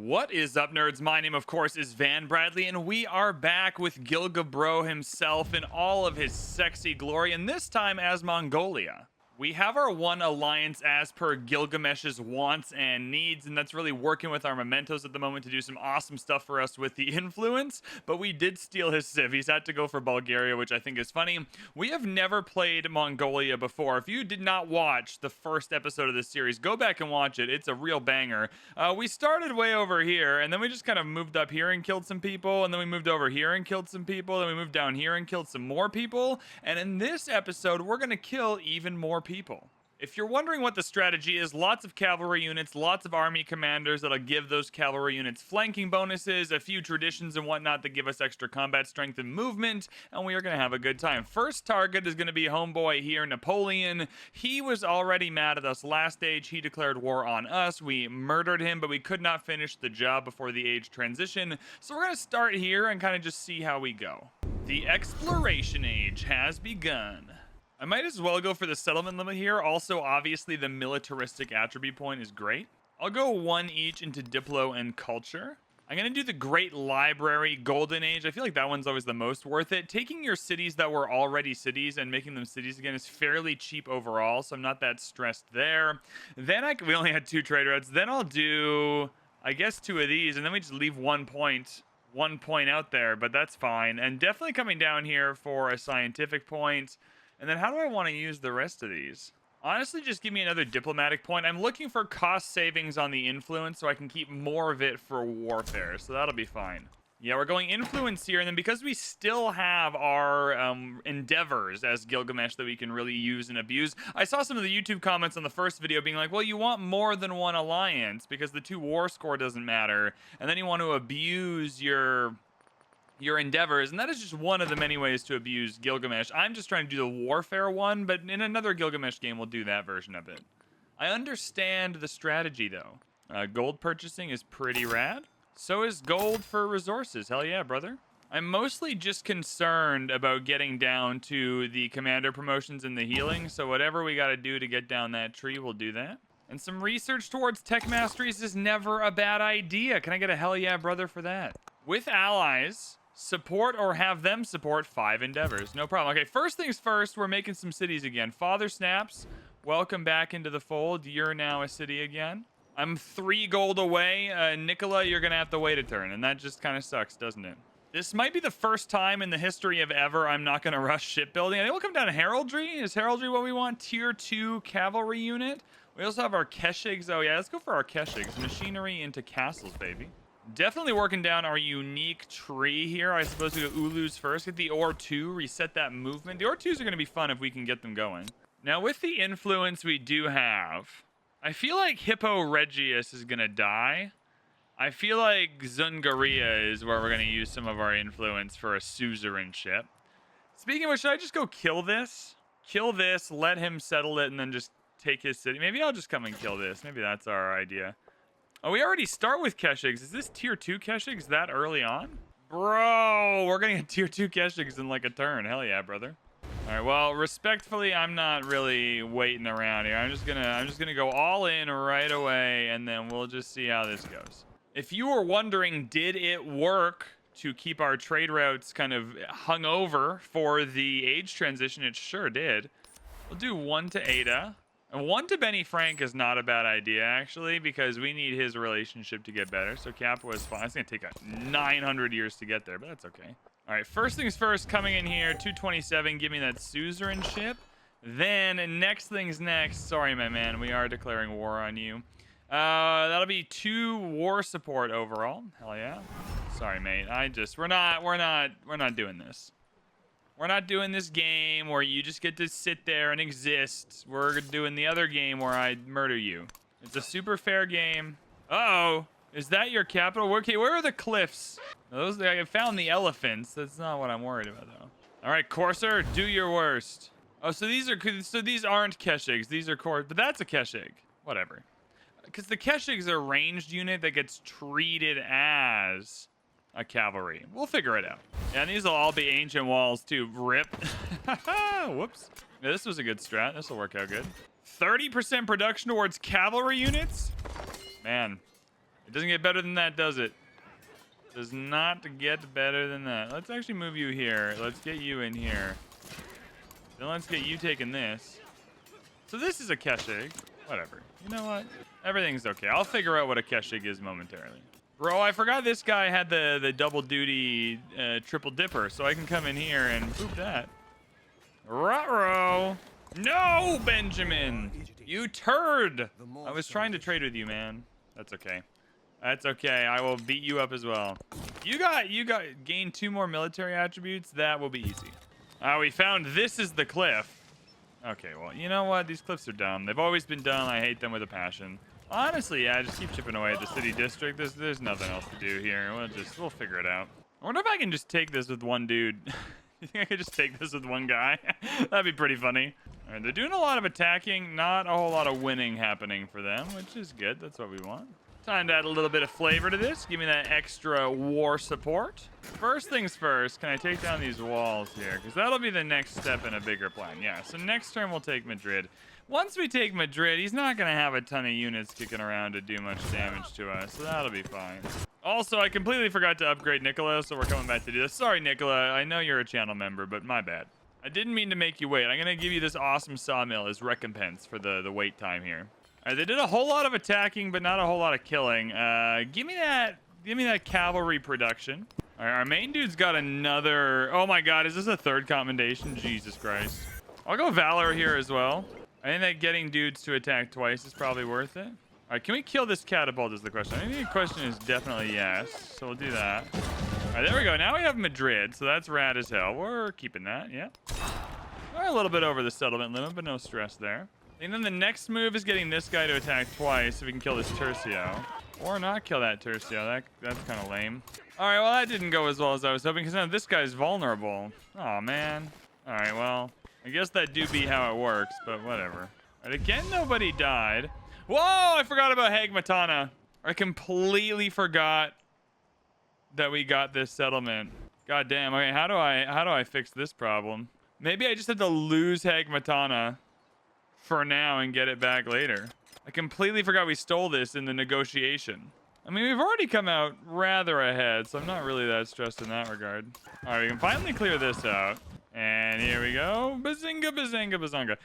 What is up, nerds? My name, of course, is VanBradley, and we are back with Gilgabro himself in all of his sexy glory, and this time as Mongolia. We have our one alliance as per Gilgamesh's wants and needs, and that's really working with our mementos at the moment to do some awesome stuff for us with the influence, but we did steal his civ. He's had to go for Bulgaria, which I think is funny. We have never played Mongolia before. If you did not watch the first episode of this series, go back and watch it. It's a real banger. We started way over here, and then we just kind of moved up here and killed some people, and then we moved over here and killed some people, then we moved down here and killed some more people, and in this episode, we're going to kill even more people. If you're wondering what the strategy is, lots of cavalry units, lots of army commanders that'll give those cavalry units flanking bonuses, a few traditions and whatnot that give us extra combat strength and movement, and we are going to have a good time. First target is going to be homeboy here, Napoleon. He was already mad at us last age. He declared war on us. We murdered him, but we could not finish the job before the age transition. So we're going to start here and kind of just see how we go. The exploration age has begun. I might as well go for the settlement limit here. Also, obviously, the militaristic attribute point is great. I'll go one each into Diplo and Culture. I'm going to do the Great Library Golden Age. I feel like that one's always the most worth it. Taking your cities that were already cities and making them cities again is fairly cheap overall, so I'm not that stressed there. Then we only had 2 trade routes. Then I'll do, I guess, 2 of these, and then we just leave 1 point out there, but that's fine. And definitely coming down here for a scientific point. And then how do I want to use the rest of these? Honestly, just give me another diplomatic point. I'm looking for cost savings on the influence so I can keep more of it for warfare. So that'll be fine. Yeah, we're going influence here. And then because we still have our endeavors as Gilgamesh that we can really use and abuse. I saw some of the YouTube comments on the first video being like, well, you want more than one alliance because the 2 war score doesn't matter. And then you want to abuse your endeavors, and that is just one of the many ways to abuse Gilgamesh. I'm just trying to do the warfare one, but in another Gilgamesh game, we'll do that version of it. I understand the strategy, though. Gold purchasing is pretty rad. So is gold for resources. Hell yeah, brother. I'm mostly just concerned about getting down to the commander promotions and the healing, so whatever we got to do to get down that tree, we'll do that. And some research towards tech masteries is never a bad idea. Can I get a hell yeah, brother, for that? With allies, support or have them support 5 endeavors. No problem. Okay, first things first, we're making some cities again. Father Snaps, welcome back into the fold. You're now a city again. I'm 3 gold away. Nicola, you're going to have to wait a turn, and that just kind of sucks, doesn't it? This might be the first time in the history of ever I'm not going to rush shipbuilding. I think we'll come down to heraldry. Is heraldry what we want? Tier 2 cavalry unit. We also have our Keshigs. Oh, yeah, let's go for our Keshigs. Machinery into castles, baby. Definitely working down our unique tree here. I suppose we go Ulus first. Get the Ore 2, reset that movement. The Ore 2s are going to be fun if we can get them going. Now, with the influence we do have, I feel like Hippo Regius is going to die. I feel like Zungaria is where we're going to use some of our influence for a suzerainship. Speaking of which, should I just go kill this? Kill this, let him settle it, and then just take his city. Maybe I'll just come and kill this. Maybe that's our idea. Oh, we already start with Keshigs. Is this tier 2 Keshigs that early on? Bro, we're gonna get tier 2 Keshigs in like a turn. Hell yeah, brother. All right, well, respectfully, I'm not really waiting around here. I'm just gonna go all in right away, and then we'll just see how this goes. If you were wondering, did it work to keep our trade routes kind of hung over for the age transition? It sure did. We'll do 1 to Ada. And 1 to Benny Frank is not a bad idea, actually, because we need his relationship to get better. So Capua is fine. It's going to take 900 years to get there, but that's okay. All right, first things first, coming in here, 227, give me that suzerainship. Then next things next. Sorry, my man, we are declaring war on you. That'll be 2 war support overall. Hell yeah. Sorry, mate. We're not doing this. We're not doing this game where you just get to sit there and exist. We're doing the other game where I murder you. It's a super fair game. Uh-oh. Is that your capital? Okay, where are the cliffs? Those, I found the elephants. That's not what I'm worried about, though. All right, Corsair, do your worst. Oh, so these aren't Keshigs. These are but that's a Keshig. Whatever. Because the Keshig's a ranged unit that gets treated as a cavalry. We'll figure it out. Yeah, and these will all be ancient walls too. Rip. Whoops. Yeah, this was a good strat. This will work out good. 30% production towards cavalry units. Man, It doesn't get better than that, does it? Does not get better than that. Let's actually move you here. Let's get you in here. Then let's get you taking this. So this is a Keshig. Whatever. You know what? Everything's okay. I'll figure out what a Keshig is momentarily. Bro, I forgot this guy had the double duty triple dipper, so I can come in here and boop that. Ruh-roh. No, Benjamin. You turd. I was trying to trade with you, man. That's okay. That's okay. I will beat you up as well. You got gained 2 more military attributes. That will be easy. We found this is the cliff. Okay, well, you know what? These cliffs are dumb. They've always been dumb. I hate them with a passion. Honestly, yeah, just keep chipping away at the city district. There's nothing else to do here. We'll figure it out. I wonder if I can just take this with one dude. You think I could just take this with one guy? That'd be pretty funny. All right, they're doing a lot of attacking, not a whole lot of winning happening for them, which is good. That's what we want. Time to add a little bit of flavor to this. Give me that extra war support. First things first, can I take down these walls here? Because that'll be the next step in a bigger plan. Yeah, so next turn we'll take Madrid. Once we take Madrid, he's not going to have a ton of units kicking around to do much damage to us, so that'll be fine. Also, I completely forgot to upgrade Nicola, so we're coming back to do this. Sorry, Nicola. I know you're a channel member, but my bad. I didn't mean to make you wait. I'm going to give you this awesome sawmill as recompense for the wait time here. All right, they did a whole lot of attacking, but not a whole lot of killing. Give me that cavalry production. All right, our main dude's got another. Oh my God, is this a 3rd commendation? Jesus Christ. I'll go Valor here as well. I think that getting dudes to attack twice is probably worth it. All right, can we kill this catapult is the question. I think the question is definitely yes, so we'll do that. All right, there we go. Now we have Madrid, so that's rad as hell. We're keeping that, yeah. We're a little bit over the settlement limit, but no stress there. And then the next move is getting this guy to attack twice so we can kill this Tercio. Or not kill that Tercio. That's kind of lame. All right, well, that didn't go as well as I was hoping because now this guy's vulnerable. Oh, man. All right, well, I guess that do be how it works, but whatever. All right, again, nobody died. Whoa, I forgot about Hagmatana. I completely forgot that we got this settlement. God damn. Okay, how do I fix this problem? Maybe I just have to lose Hagmatana for now and get it back later. I completely forgot we stole this in the negotiation. I mean, we've already come out rather ahead, so I'm not really that stressed in that regard. All right, we can finally clear this out. And here we go. Bazinga, bazinga, bazanga.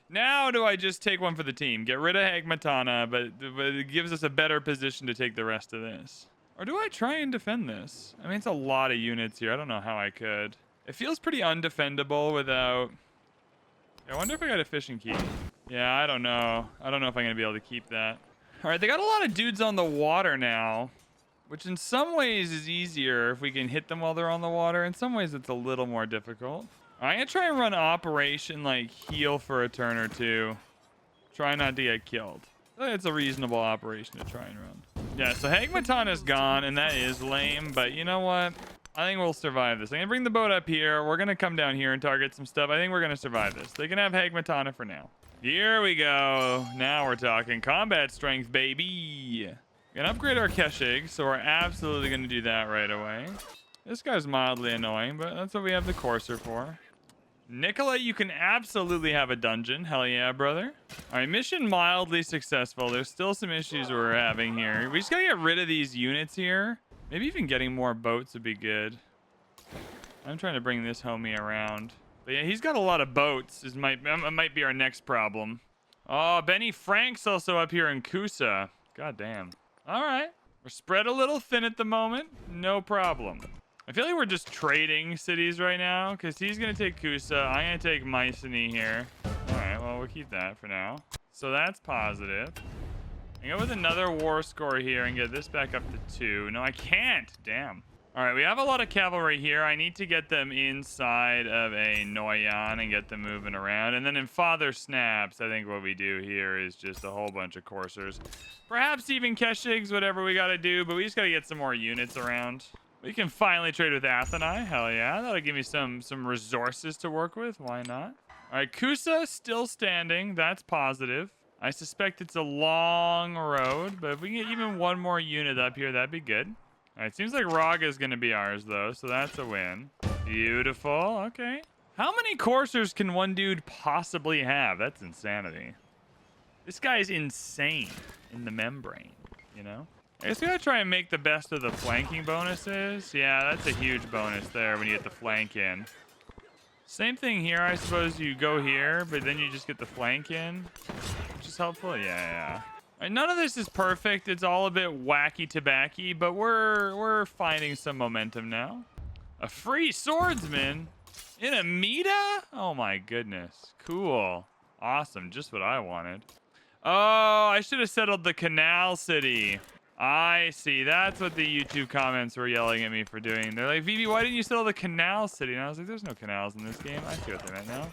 Now do I just take one for the team? Get rid of Hagmatana, but it gives us a better position to take the rest of this. Or do I try and defend this? I mean, it's a lot of units here. I don't know how I could. It feels pretty undefendable without... I wonder if I got a fishing key. Yeah, I don't know. I don't know if I'm going to be able to keep that. All right, they got a lot of dudes on the water now, which in some ways is easier if we can hit them while they're on the water. In some ways, it's a little more difficult. I'm going to try and run Operation, like, heal for a turn or two. Try not to get killed. I think it's a reasonable operation to try and run. Yeah, so Hagmatana's gone, and that is lame, but you know what? I think we'll survive this. I'm going to bring the boat up here. We're going to come down here and target some stuff. I think we're going to survive this. They can have Hagmatana for now. Here we go. Now we're talking combat strength, baby. We're going to upgrade our Keshig, so we're absolutely going to do that right away. This guy's mildly annoying, but that's what we have the Courser for. Nicola, you can absolutely have a dungeon. Hell yeah, brother. All right, mission mildly successful. There's still some issues we're having here. We just got to get rid of these units here. Maybe even getting more boats would be good. I'm trying to bring this homie around. But yeah, he's got a lot of boats. It might be our next problem. Oh, Benny Frank's also up here in Kusa. God damn. All right. We're spread a little thin at the moment. No problem. I feel like we're just trading cities right now because he's going to take Kusa. I'm going to take Mycenae here. All right, well, we'll keep that for now. So that's positive. I go with another war score here and get this back up to 2. No, I can't. Damn. All right, we have a lot of cavalry here. I need to get them inside of a Noyan and get them moving around. And then in Father Snaps, I think what we do here is just a whole bunch of coursers. Perhaps even Keshigs, whatever we got to do, but we just got to get some more units around. We can finally trade with Athenai. Hell yeah. That'll give me some resources to work with. Why not? All right, Kusa still standing. That's positive. I suspect it's a long road, but if we can get even one more unit up here, that'd be good. All right, seems like Raga is going to be ours, though, so that's a win. Beautiful. Okay. How many coursers can one dude possibly have? That's insanity. This guy's insane in the membrane, you know? I guess we gotta try and make the best of the flanking bonuses. Yeah, that's a huge bonus there when you get the flank in. Same thing here, I suppose. You go here, but then you just get the flank in, which is helpful. Yeah. Right, none of this is perfect. It's all a bit wacky tobacky, but we're finding some momentum now. A free swordsman in a Meta? Oh my goodness. Cool. Awesome. Just what I wanted. Oh, I should have settled the canal city. I see. That's what the YouTube comments were yelling at me for doing. They're like, Vivi, why didn't you settle the canal city? And I was like, there's no canals in this game. I see what they meant now.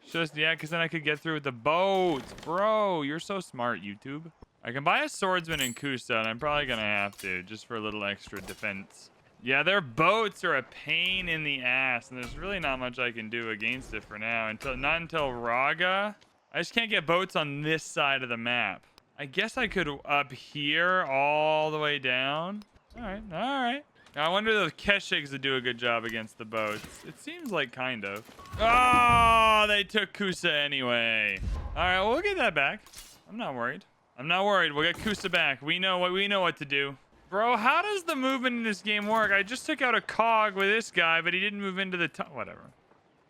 Just, yeah, because then I could get through with the boats. Bro, you're so smart, YouTube. I can buy a swordsman in Kusa, and I'm probably going to have to, just for a little extra defense. Yeah, their boats are a pain in the ass, and there's really not much I can do against it for now. Not until Raga. I just can't get boats on this side of the map. I guess I could up here all the way down. All right. Now, I wonder if the Keshiks would do a good job against the boats. It seems like kind of. Oh, they took Kusa anyway. All right, well, we'll get that back. I'm not worried. We'll get Kusa back. We know what to do. Bro, how does the movement in this game work? I just took out a cog with this guy, but he didn't move into the top.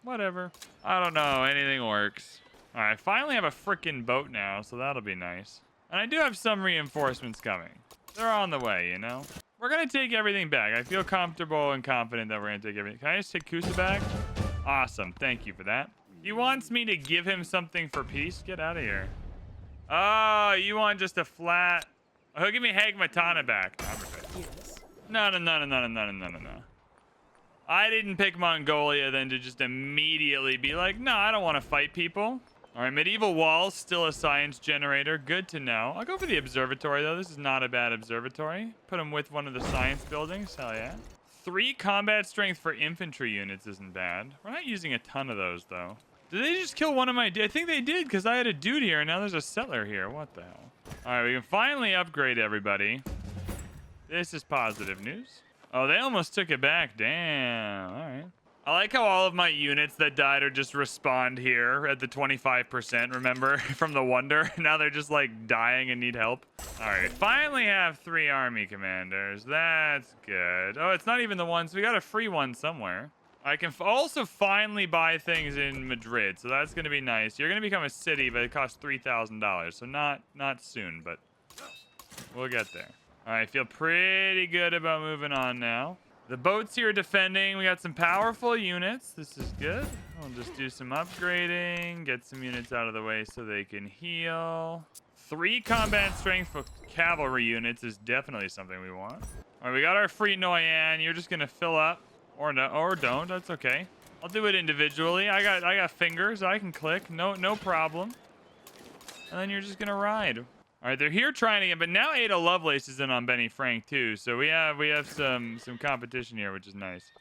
Whatever. I don't know. Anything works. All right, finally have a freaking boat now, so that'll be nice. And I do have some reinforcements coming. They're on the way, you know? We're going to take everything back. I feel comfortable and confident that we're going to take everything. Can I just take Kusa back? Awesome. Thank you for that. He wants me to give him something for peace? Get out of here. Oh, you want just a flat... Oh, he'll give me Hagmatana back. No. I didn't pick Mongolia then to just immediately be like, no, I don't want to fight people. All right, medieval walls, still a science generator. Good to know. I'll go for the observatory, though. This is not a bad observatory. Put them with one of the science buildings. Hell yeah. 3 combat strength for infantry units isn't bad. We're not using a ton of those, though. Did they just kill one of my... I think they did, because I had a dude here, and now there's a settler here. What the hell? All right, we can finally upgrade everybody. This is positive news. Oh, they almost took it back. Damn. All right. I like how all of my units that died are just respawned here at the 25%, remember, from the Wonder. Now they're just, like, dying and need help. All right, finally have 3 army commanders. That's good. Oh, it's not even the ones. We got a free one somewhere. I can also finally buy things in Madrid, so that's going to be nice. You're going to become a city, but it costs $3,000, so not soon, but we'll get there. All right, feel pretty good about moving on now. The boats here are defending. We got some powerful units. This is good. We'll just do some upgrading, get some units out of the way so they can heal. 3 combat strength for cavalry units is definitely something we want. All right, we got our free Noyan. You're just going to fill up. Or no, or don't. That's okay. I'll do it individually. I got fingers. I can click. No problem. And then you're just gonna ride. All right, they're here trying again, but now Ada Lovelace is in on Benny Frank too. So we have some competition here, which is nice.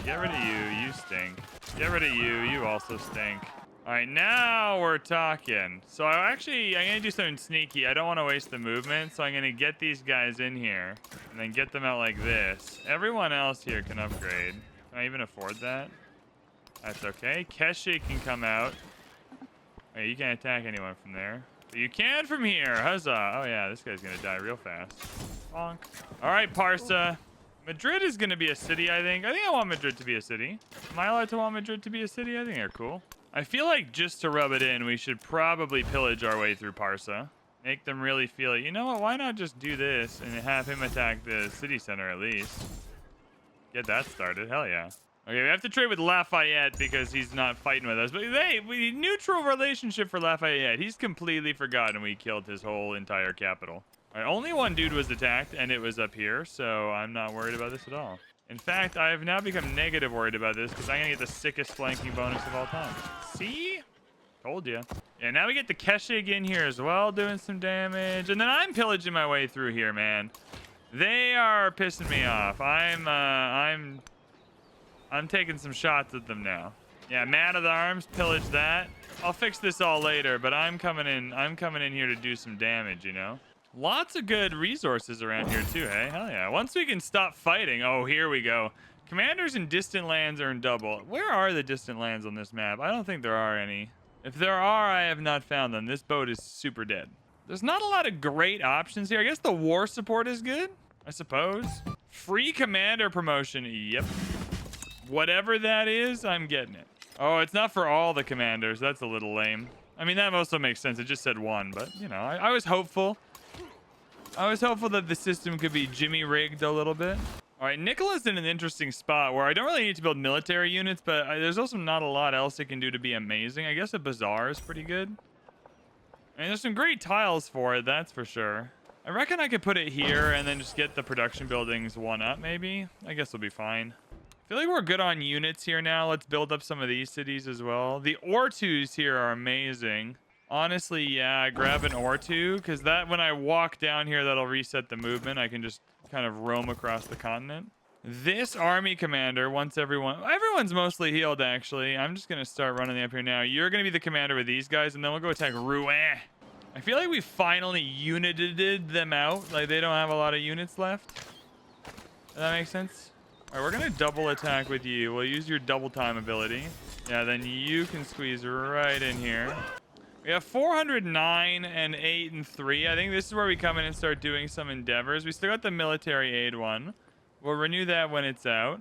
Get rid of you. You stink. Get rid of you. You also stink. All right, now we're talking. So I'm gonna do something sneaky. I don't want to waste the movement, so I'm gonna get these guys in here and then get them out like this. Everyone else here can upgrade. Can I even afford that? That's okay. Keshi can come out. Hey, you can't attack anyone from there. But you can from here. Huzzah. Oh, yeah, this guy's going to die real fast. Bonk. All right, Parsa. Madrid is going to be a city, I think. I want Madrid to be a city. Am I allowed to want Madrid to be a city? I think they're cool. I feel like just to rub it in, we should probably pillage our way through Parsa. Make them really feel it. You know what? Why not just do this and have him attack the city center at least? Get that started. Hell yeah. Okay, we have to trade with Lafayette because he's not fighting with us. But hey, neutral relationship for Lafayette. He's completely forgotten we killed his whole entire capital. All right, only one dude was attacked, and it was up here, so I'm not worried about this at all. In fact, I have now become negative worried about this because I'm going to get the sickest flanking bonus of all time. See? Told you. Yeah, now we get the Keshig in here as well, doing some damage. And then I'm pillaging my way through here, man. They are pissing me off. I'm taking some shots at them now. Yeah, man of the arms, pillage that. I'll fix this all later, but I'm coming in here to do some damage, you know? Lots of good resources around here too, hey? Hell yeah. Once we can stop fighting, oh, here we go. Commanders in distant lands earn double. Where are the distant lands on this map? I don't think there are any. If there are, I have not found them. This boat is super dead. There's not a lot of great options here. I guess the war support is good, I suppose. Free commander promotion. Yep. Whatever that is, I'm getting it. Oh, it's not for all the commanders. That's a little lame. I mean, that also makes sense. It just said one, but, you know, I was hopeful. I was hopeful that the system could be Jimmy rigged a little bit. All right, Nicola's in an interesting spot where I don't really need to build military units, but there's also not a lot else it can do to be amazing. I guess a Bazaar is pretty good. I mean, there's some great tiles for it, that's for sure. I reckon I could put it here and then just get the production buildings one up, maybe. I guess we'll be fine. I feel like we're good on units here now. Let's build up some of these cities as well. The Ortus here are amazing. Honestly, yeah, grab an Ortu, because that, when I walk down here, that'll reset the movement. I can just kind of roam across the continent. This army commander wants everyone's mostly healed, actually. I'm just gonna start running up here now. You're gonna be the commander with these guys, and then we'll go attack Ruen. I feel like we finally united them out. Like, they don't have a lot of units left. Does that make sense? All right, we're gonna double attack with you. We'll use your double time ability. Yeah, then you can squeeze right in here. We have 409 and 8 and 3. I think this is where we come in and start doing some endeavors. We still got the military aid one. We'll renew that when it's out.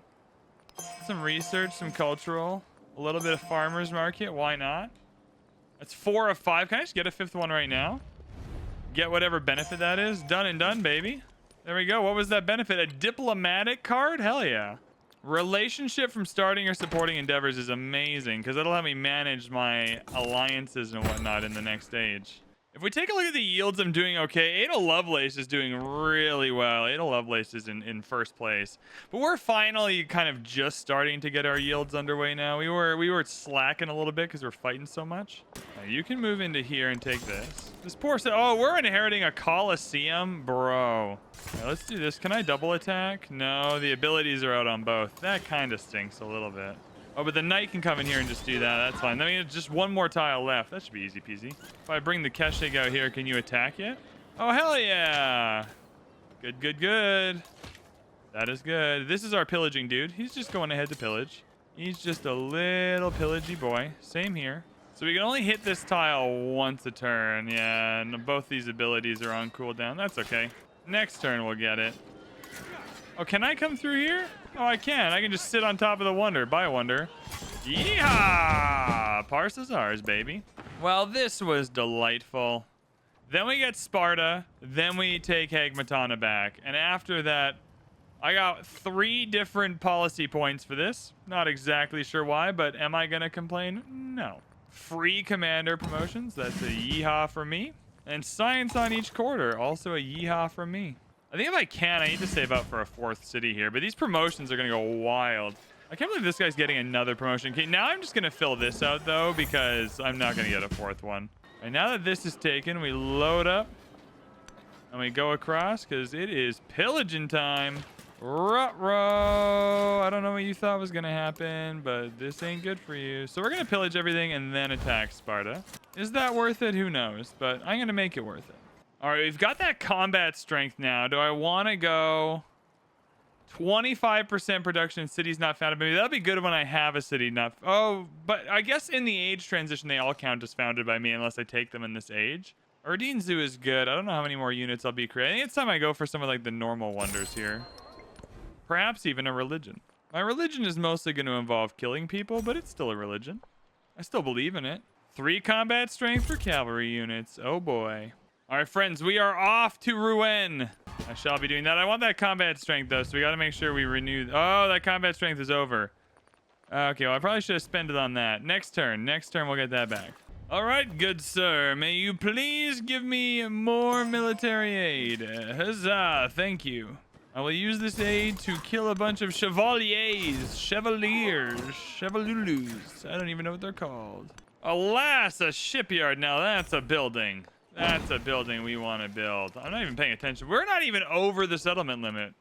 Some research, some cultural, a little bit of farmers market. Why not? That's 4 of 5. Can I just get a 5th one right now? Get whatever benefit that is. Done and done, baby. There we go. What was that benefit? A diplomatic card? Hell yeah. Relationship from starting or supporting endeavors is amazing because it'll help me manage my alliances and whatnot in the next stage. If we take a look at the yields, I'm doing okay. Ada Lovelace is doing really well. Ada Lovelace is in first place. But we're finally kind of just starting to get our yields underway now. We were slacking a little bit because we're fighting so much. Now you can move into here and take this. This poor... Oh, we're inheriting a Colosseum? Bro. Right, let's do this. Can I double attack? No, the abilities are out on both. That kind of stinks a little bit. Oh, but the knight can come in here and just do that. That's fine. I mean, just one more tile left. That should be easy peasy. If I bring the Keshig out here, can you attack yet? Oh, hell yeah. Good, good, good. That is good. This is our pillaging dude. He's just going ahead to pillage. He's just a little pillagey boy. Same here. So we can only hit this tile once a turn. Yeah, and both these abilities are on cooldown. That's okay. Next turn, we'll get it. Oh, can I come through here? Oh, I can. I can just sit on top of the wonder. Bye, wonder. Yeehaw! Parsa's ours, baby. Well, this was delightful. Then we get Sparta. Then we take Hagmatana back. And after that, I got 3 different policy points for this. Not exactly sure why, but am I going to complain? No. Free commander promotions. That's a yeehaw from me. And science on each quarter. Also a yeehaw from me. I think if I can, I need to save up for a 4th city here. But these promotions are going to go wild. I can't believe this guy's getting another promotion. Okay, now I'm just going to fill this out, though, because I'm not going to get a 4th one. And now that this is taken, we load up. And we go across, because it is pillaging time. Ruh-roh. I don't know what you thought was going to happen, but this ain't good for you. So we're going to pillage everything and then attack Sparta. Is that worth it? Who knows? But I'm going to make it worth it. All right, we've got that combat strength now. Do I want to go 25% production in cities not founded? Maybe that'll be good when I have a city not... Oh, but I guess in the age transition, they all count as founded by me unless I take them in this age. Erdene Zoo is good. I don't know how many more units I'll be creating. I think it's time I go for some of like the normal wonders here. Perhaps even a religion. My religion is mostly going to involve killing people, but it's still a religion. I still believe in it. 3 combat strength for cavalry units. Oh boy. All right, friends, we are off to Ruen. I shall be doing that. I want that combat strength, though, so we got to make sure we renew. Oh, that combat strength is over. Okay, well, I probably should have spent it on that. Next turn, we'll get that back. All right, good sir. May you please give me more military aid. Huzzah, thank you. I will use this aid to kill a bunch of chevaliers, chevalulus. I don't even know what they're called. Alas, a shipyard. Now that's a building. That's a building we want to build. I'm not even paying attention. We're not even over the settlement limit.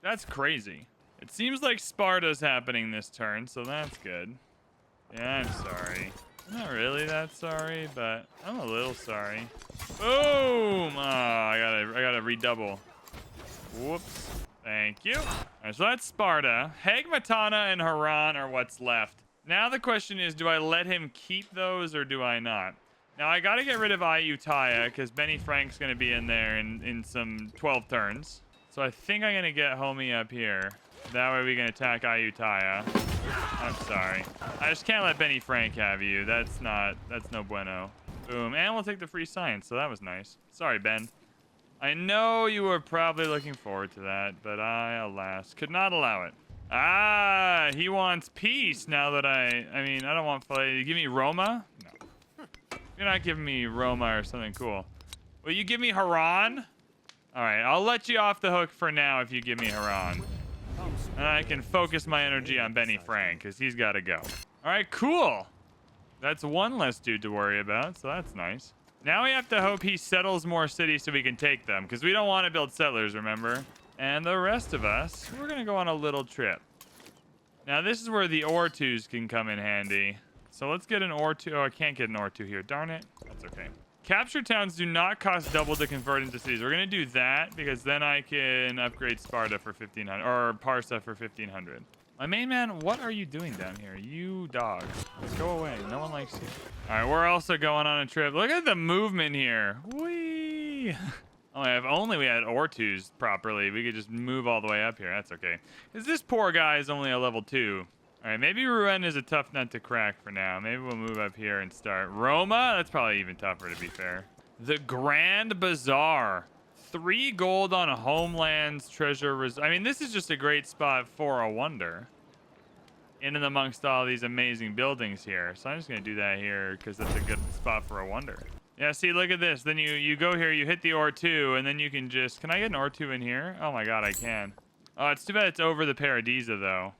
That's crazy. It seems like Sparta's happening this turn, so that's good. Yeah, I'm sorry. I'm not really that sorry, but I'm a little sorry. Boom! Oh, I gotta redouble. Whoops. Thank you. All right, so that's Sparta. Hagmatana and Haran are what's left. Now the question is, do I let him keep those or do I not? Now I gotta get rid of Ayutthaya because Benny Frank's gonna be in there in some 12 turns. So I think I'm gonna get homie up here. That way we can attack Ayutthaya. I'm sorry. I just can't let Benny Frank have you. That's no bueno. Boom. And we'll take the free science, so that was nice. Sorry, Ben. I know you were probably looking forward to that, but I, alas, could not allow it. Ah, he wants peace now that I mean, I don't want filet. You give me Roma? No. You're not giving me Roma or something cool. Will you give me Haran? All right, I'll let you off the hook for now if you give me Haran. And I can focus my energy on Benny Frank, because he's got to go. All right, cool. That's one less dude to worry about, so that's nice. Now we have to hope he settles more cities so we can take them, because we don't want to build settlers, remember? And the rest of us, we're going to go on a little trip. Now, this is where the ore 2s can come in handy. So let's get an ore 2. Oh, I can't get an ore 2 here. Darn it. That's okay. Captured towns do not cost double to convert into cities. We're going to do that because then I can upgrade Sparta for 1,500 or Parsa for 1,500. My main man, what are you doing down here? You dog. Just go away. No one likes you. All right, we're also going on a trip. Look at the movement here. Whee! Oh, if only we had ore 2s properly, we could just move all the way up here. That's okay. Because this poor guy is only a level 2. All right, maybe Ruen is a tough nut to crack for now. Maybe we'll move up here and start. Roma? That's probably even tougher, to be fair. The Grand Bazaar. 3 gold on a homeland's treasure. I mean, this is just a great spot for a wonder. In and amongst all these amazing buildings here. So I'm just going to do that here because that's a good spot for a wonder. Yeah, see, look at this. Then you go here, you hit the ore 2, and then you can just... Can I get an ore 2 in here? Oh, my God, I can. Oh, it's too bad it's over the Paradisa, though.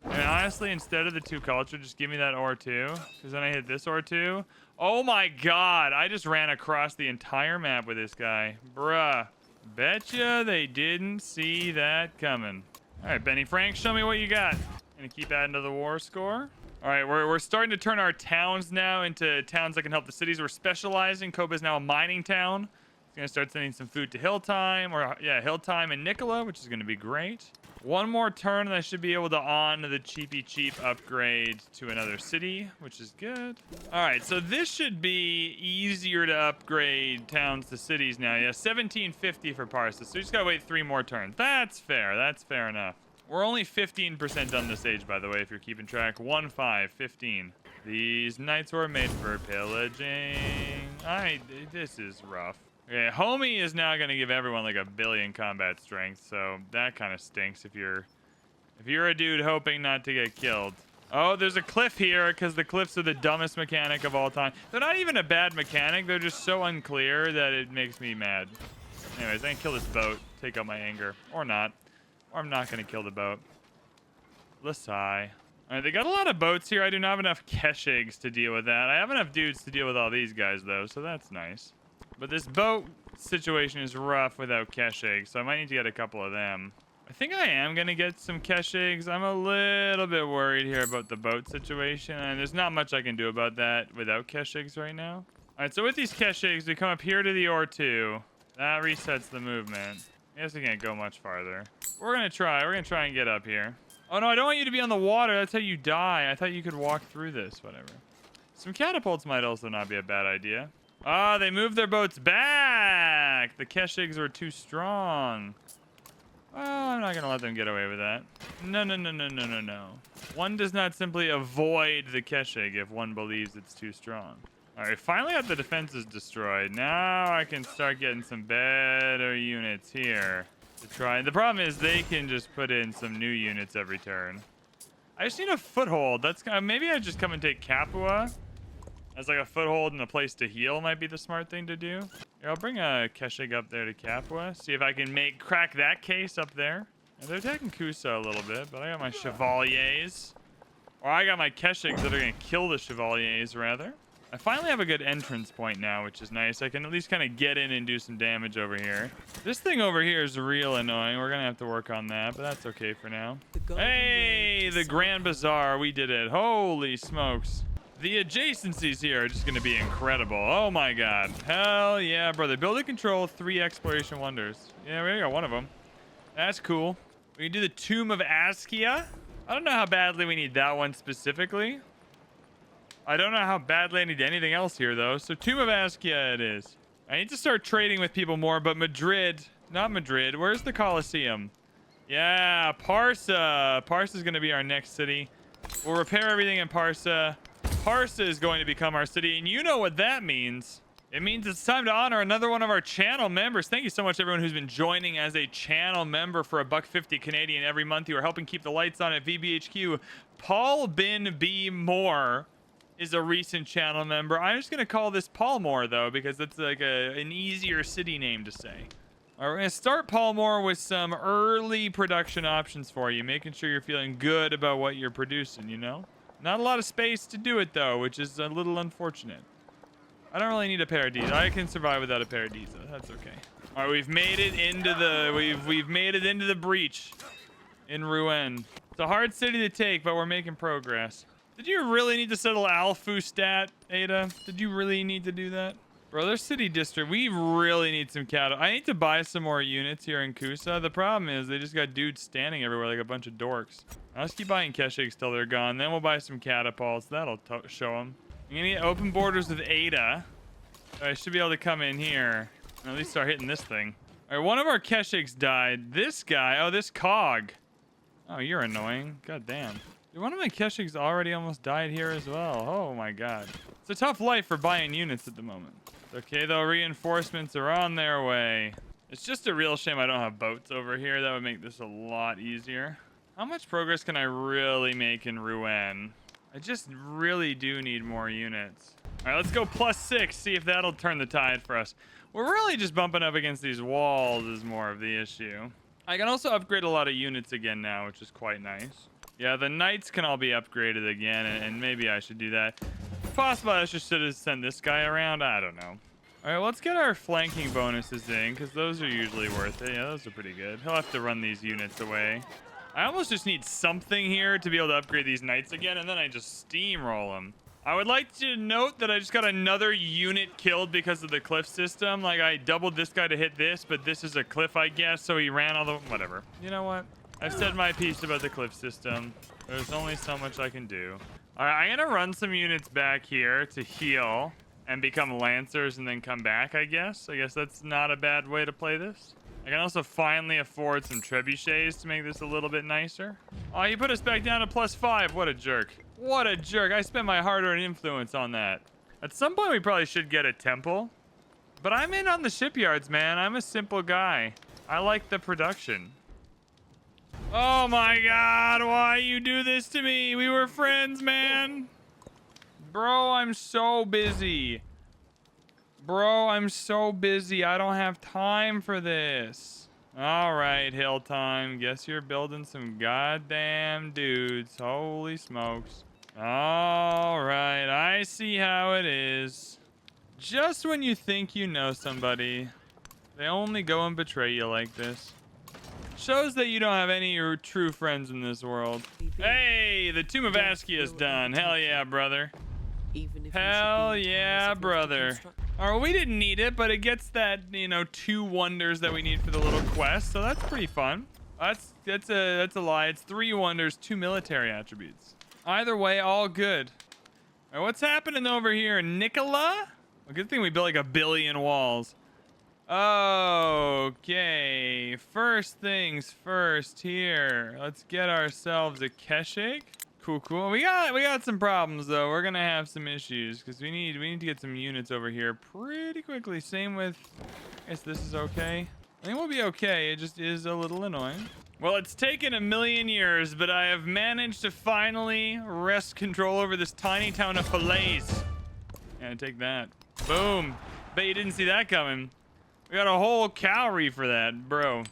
And honestly, instead of the 2 culture, just give me that ore 2. Because then I hit this ore 2. Oh my God, I just ran across the entire map with this guy. Bruh. Betcha they didn't see that coming. All right, Benny Frank, show me what you got. Gonna keep adding to the war score. All right, we're starting to turn our towns now into towns that can help the cities. We're specializing. Koba is now a mining town. It's gonna start sending some food to Hilltime, or yeah, Hilltime and Nicola, which is gonna be great. One more turn and I should be able to on the cheap upgrade to another city, which is good. All right, so this should be easier to upgrade towns to cities now. Yeah, 1750 for Parsa, so you just gotta wait 3 more turns. That's fair, that's fair enough. We're only 15% done this age, by the way, if you're keeping track. 15. These knights were made for pillaging. This is rough. Okay, homie is now gonna give everyone like 1 billion combat strength, so that kind of stinks if you're a dude hoping not to get killed. Oh, there's a cliff here because the cliffs are the dumbest mechanic of all time. They're not even a bad mechanic, they're just so unclear that it makes me mad. Anyways, I can kill this boat, take out my anger. Or not. Or I'm not gonna kill the boat. Lasai. Alright, they got a lot of boats here. I do not have enough Keshigs to deal with that. I have enough dudes to deal with all these guys though, so that's nice. But this boat situation is rough without Keshigs, so I might need to get a couple of them. I think I am going to get some Keshigs. I'm a little bit worried here about the boat situation, and there's not much I can do about that without Keshigs right now. Alright, so with these Keshigs, we come up here to the ore 2. That resets the movement. I guess we can't go much farther. We're going to try. We're going to try and get up here. Oh, no, I don't want you to be on the water. That's how you die. I thought you could walk through this. Whatever. Some catapults might also not be a bad idea. Ah, they moved their boats back. The Keshigs were too strong. Well, I'm not going to let them get away with that. No. One does not simply avoid the Keshig if one believes it's too strong. All right, finally got the defenses destroyed. Now I can start getting some better units here to try. The problem is they can just put in some new units every turn. I just need a foothold. That's kind of, maybe I just come and take Capua. As like a foothold and a place to heal might be the smart thing to do. Here, I'll bring a Keshig up there to Capua. See if I can crack that case up there. And they're attacking Kusa a little bit, but I got my Chevaliers. Or I got my Keshigs that are going to kill the Chevaliers, rather. I finally have a good entrance point now, which is nice. I can at least kind of get in and do some damage over here. This thing over here is real annoying. We're going to have to work on that, but that's okay for now. Hey, the Grand Bazaar. We did it. Holy smokes. The adjacencies here are just going to be incredible. Oh my God. Hell yeah, brother. Building control, 3 exploration wonders. Yeah, we got one of them. That's cool. We can do the Tomb of Askia. I don't know how badly we need that one specifically. I don't know how badly I need anything else here, though. So Tomb of Askia it is. I need to start trading with people more, but Madrid, not Madrid. Where's the Colosseum? Yeah, Parsa. Parsa is going to be our next city. We'll repair everything in Parsa. Parsa is going to become our city, and you know what that means. It means it's time to honor another one of our channel members. Thank you so much, everyone who's been joining as a channel member for $1.50 Canadian every month. You are helping keep the lights on at VBHQ. Paul Bin B. Moore is a recent channel member. I'm just going to call this Paul Moore, though, because that's like an easier city name to say. All right, we're going to start Paul Moore with some early production options for you, making sure you're feeling good about what you're producing, you know? Not a lot of space to do it, though, which is a little unfortunate. I don't really need a pair of diesel. I can survive without a pair of diesel. That's okay. All right, we've made it into the we've made it into the breach in Ruen. It's a hard city to take, but we're making progress. Did you really need to settle Alfustat, Ada? Did you really need to do that? Bro, their city district, we really need some cattle. I need to buy some more units here in Kusa. The problem is they just got dudes standing everywhere like a bunch of dorks. I'll just keep buying Keshiks till they're gone. Then we'll buy some catapults. That'll show them. I'm gonna get open borders with Ada. I should be able to come in here and at least start hitting this thing. All right, one of our Keshiks died. This guy, oh, this cog. Oh, you're annoying. God damn. Dude, one of my Keshiks already almost died here as well. Oh my god. It's a tough life for buying units at the moment. Okay, though, reinforcements are on their way. It's just a real shame I don't have boats over here. That would make this a lot easier. How much progress can I really make in Ruen? I just really do need more units. All right, let's go +6, see if that'll turn the tide for us. We're really just bumping up against these walls is more of the issue. I can also upgrade a lot of units again now, which is quite nice. Yeah, the knights can all be upgraded again, and maybe I should do that. If possible, I should have sent this guy around. I don't know. All right, let's get our flanking bonuses in, because those are usually worth it. Yeah, those are pretty good. He'll have to run these units away. I almost just need something here to be able to upgrade these knights again, and then I just steamroll them. I would like to note that I just got another unit killed because of the cliff system. Like, I doubled this guy to hit this, but this is a cliff, I guess, so he ran all the... Whatever. You know what? I've said my piece about the cliff system. There's only so much I can do. All right, I'm going to run some units back here to heal and become lancers and then come back, I guess. I guess that's not a bad way to play this. I can also finally afford some trebuchets to make this a little bit nicer. Oh, he put us back down to +5. What a jerk. What a jerk. I spent my hard-earned influence on that. At some point, we probably should get a temple. But I'm in on the shipyards, man. I'm a simple guy. I like the production. Oh my god, why you do this to me? We were friends, man. Bro, I'm so busy. Bro, I'm so busy. I don't have time for this. All right, hill time. Guess you're building some goddamn dudes. Holy smokes. All right, I see how it is. Just when you think you know somebody, they only go and betray you like this. Shows that you don't have any true friends in this world. Hey, the Tomb of Askia is done. Hell yeah, brother. Hell yeah, brother. All right, we didn't need it, but it gets that, you know, 2 wonders that we need for the little quest, so that's pretty fun. That's a lie. It's 3 wonders, 2 military attributes. Either way, all good. All right, what's happening over here, Nicola? A good thing we built like 1 billion walls. Okay, first things first here. Let's get ourselves a Keshik. Cool. We got some problems though. We're gonna have some issues because we need to get some units over here pretty quickly. Same with, I guess this is okay. I think we'll be okay. It just is a little annoying. Well, it's taken 1 million years, but I have managed to finally wrest control over this tiny town of Falaise. Yeah, take that. Boom. Bet you didn't see that coming. We got a whole calorie for that, bro.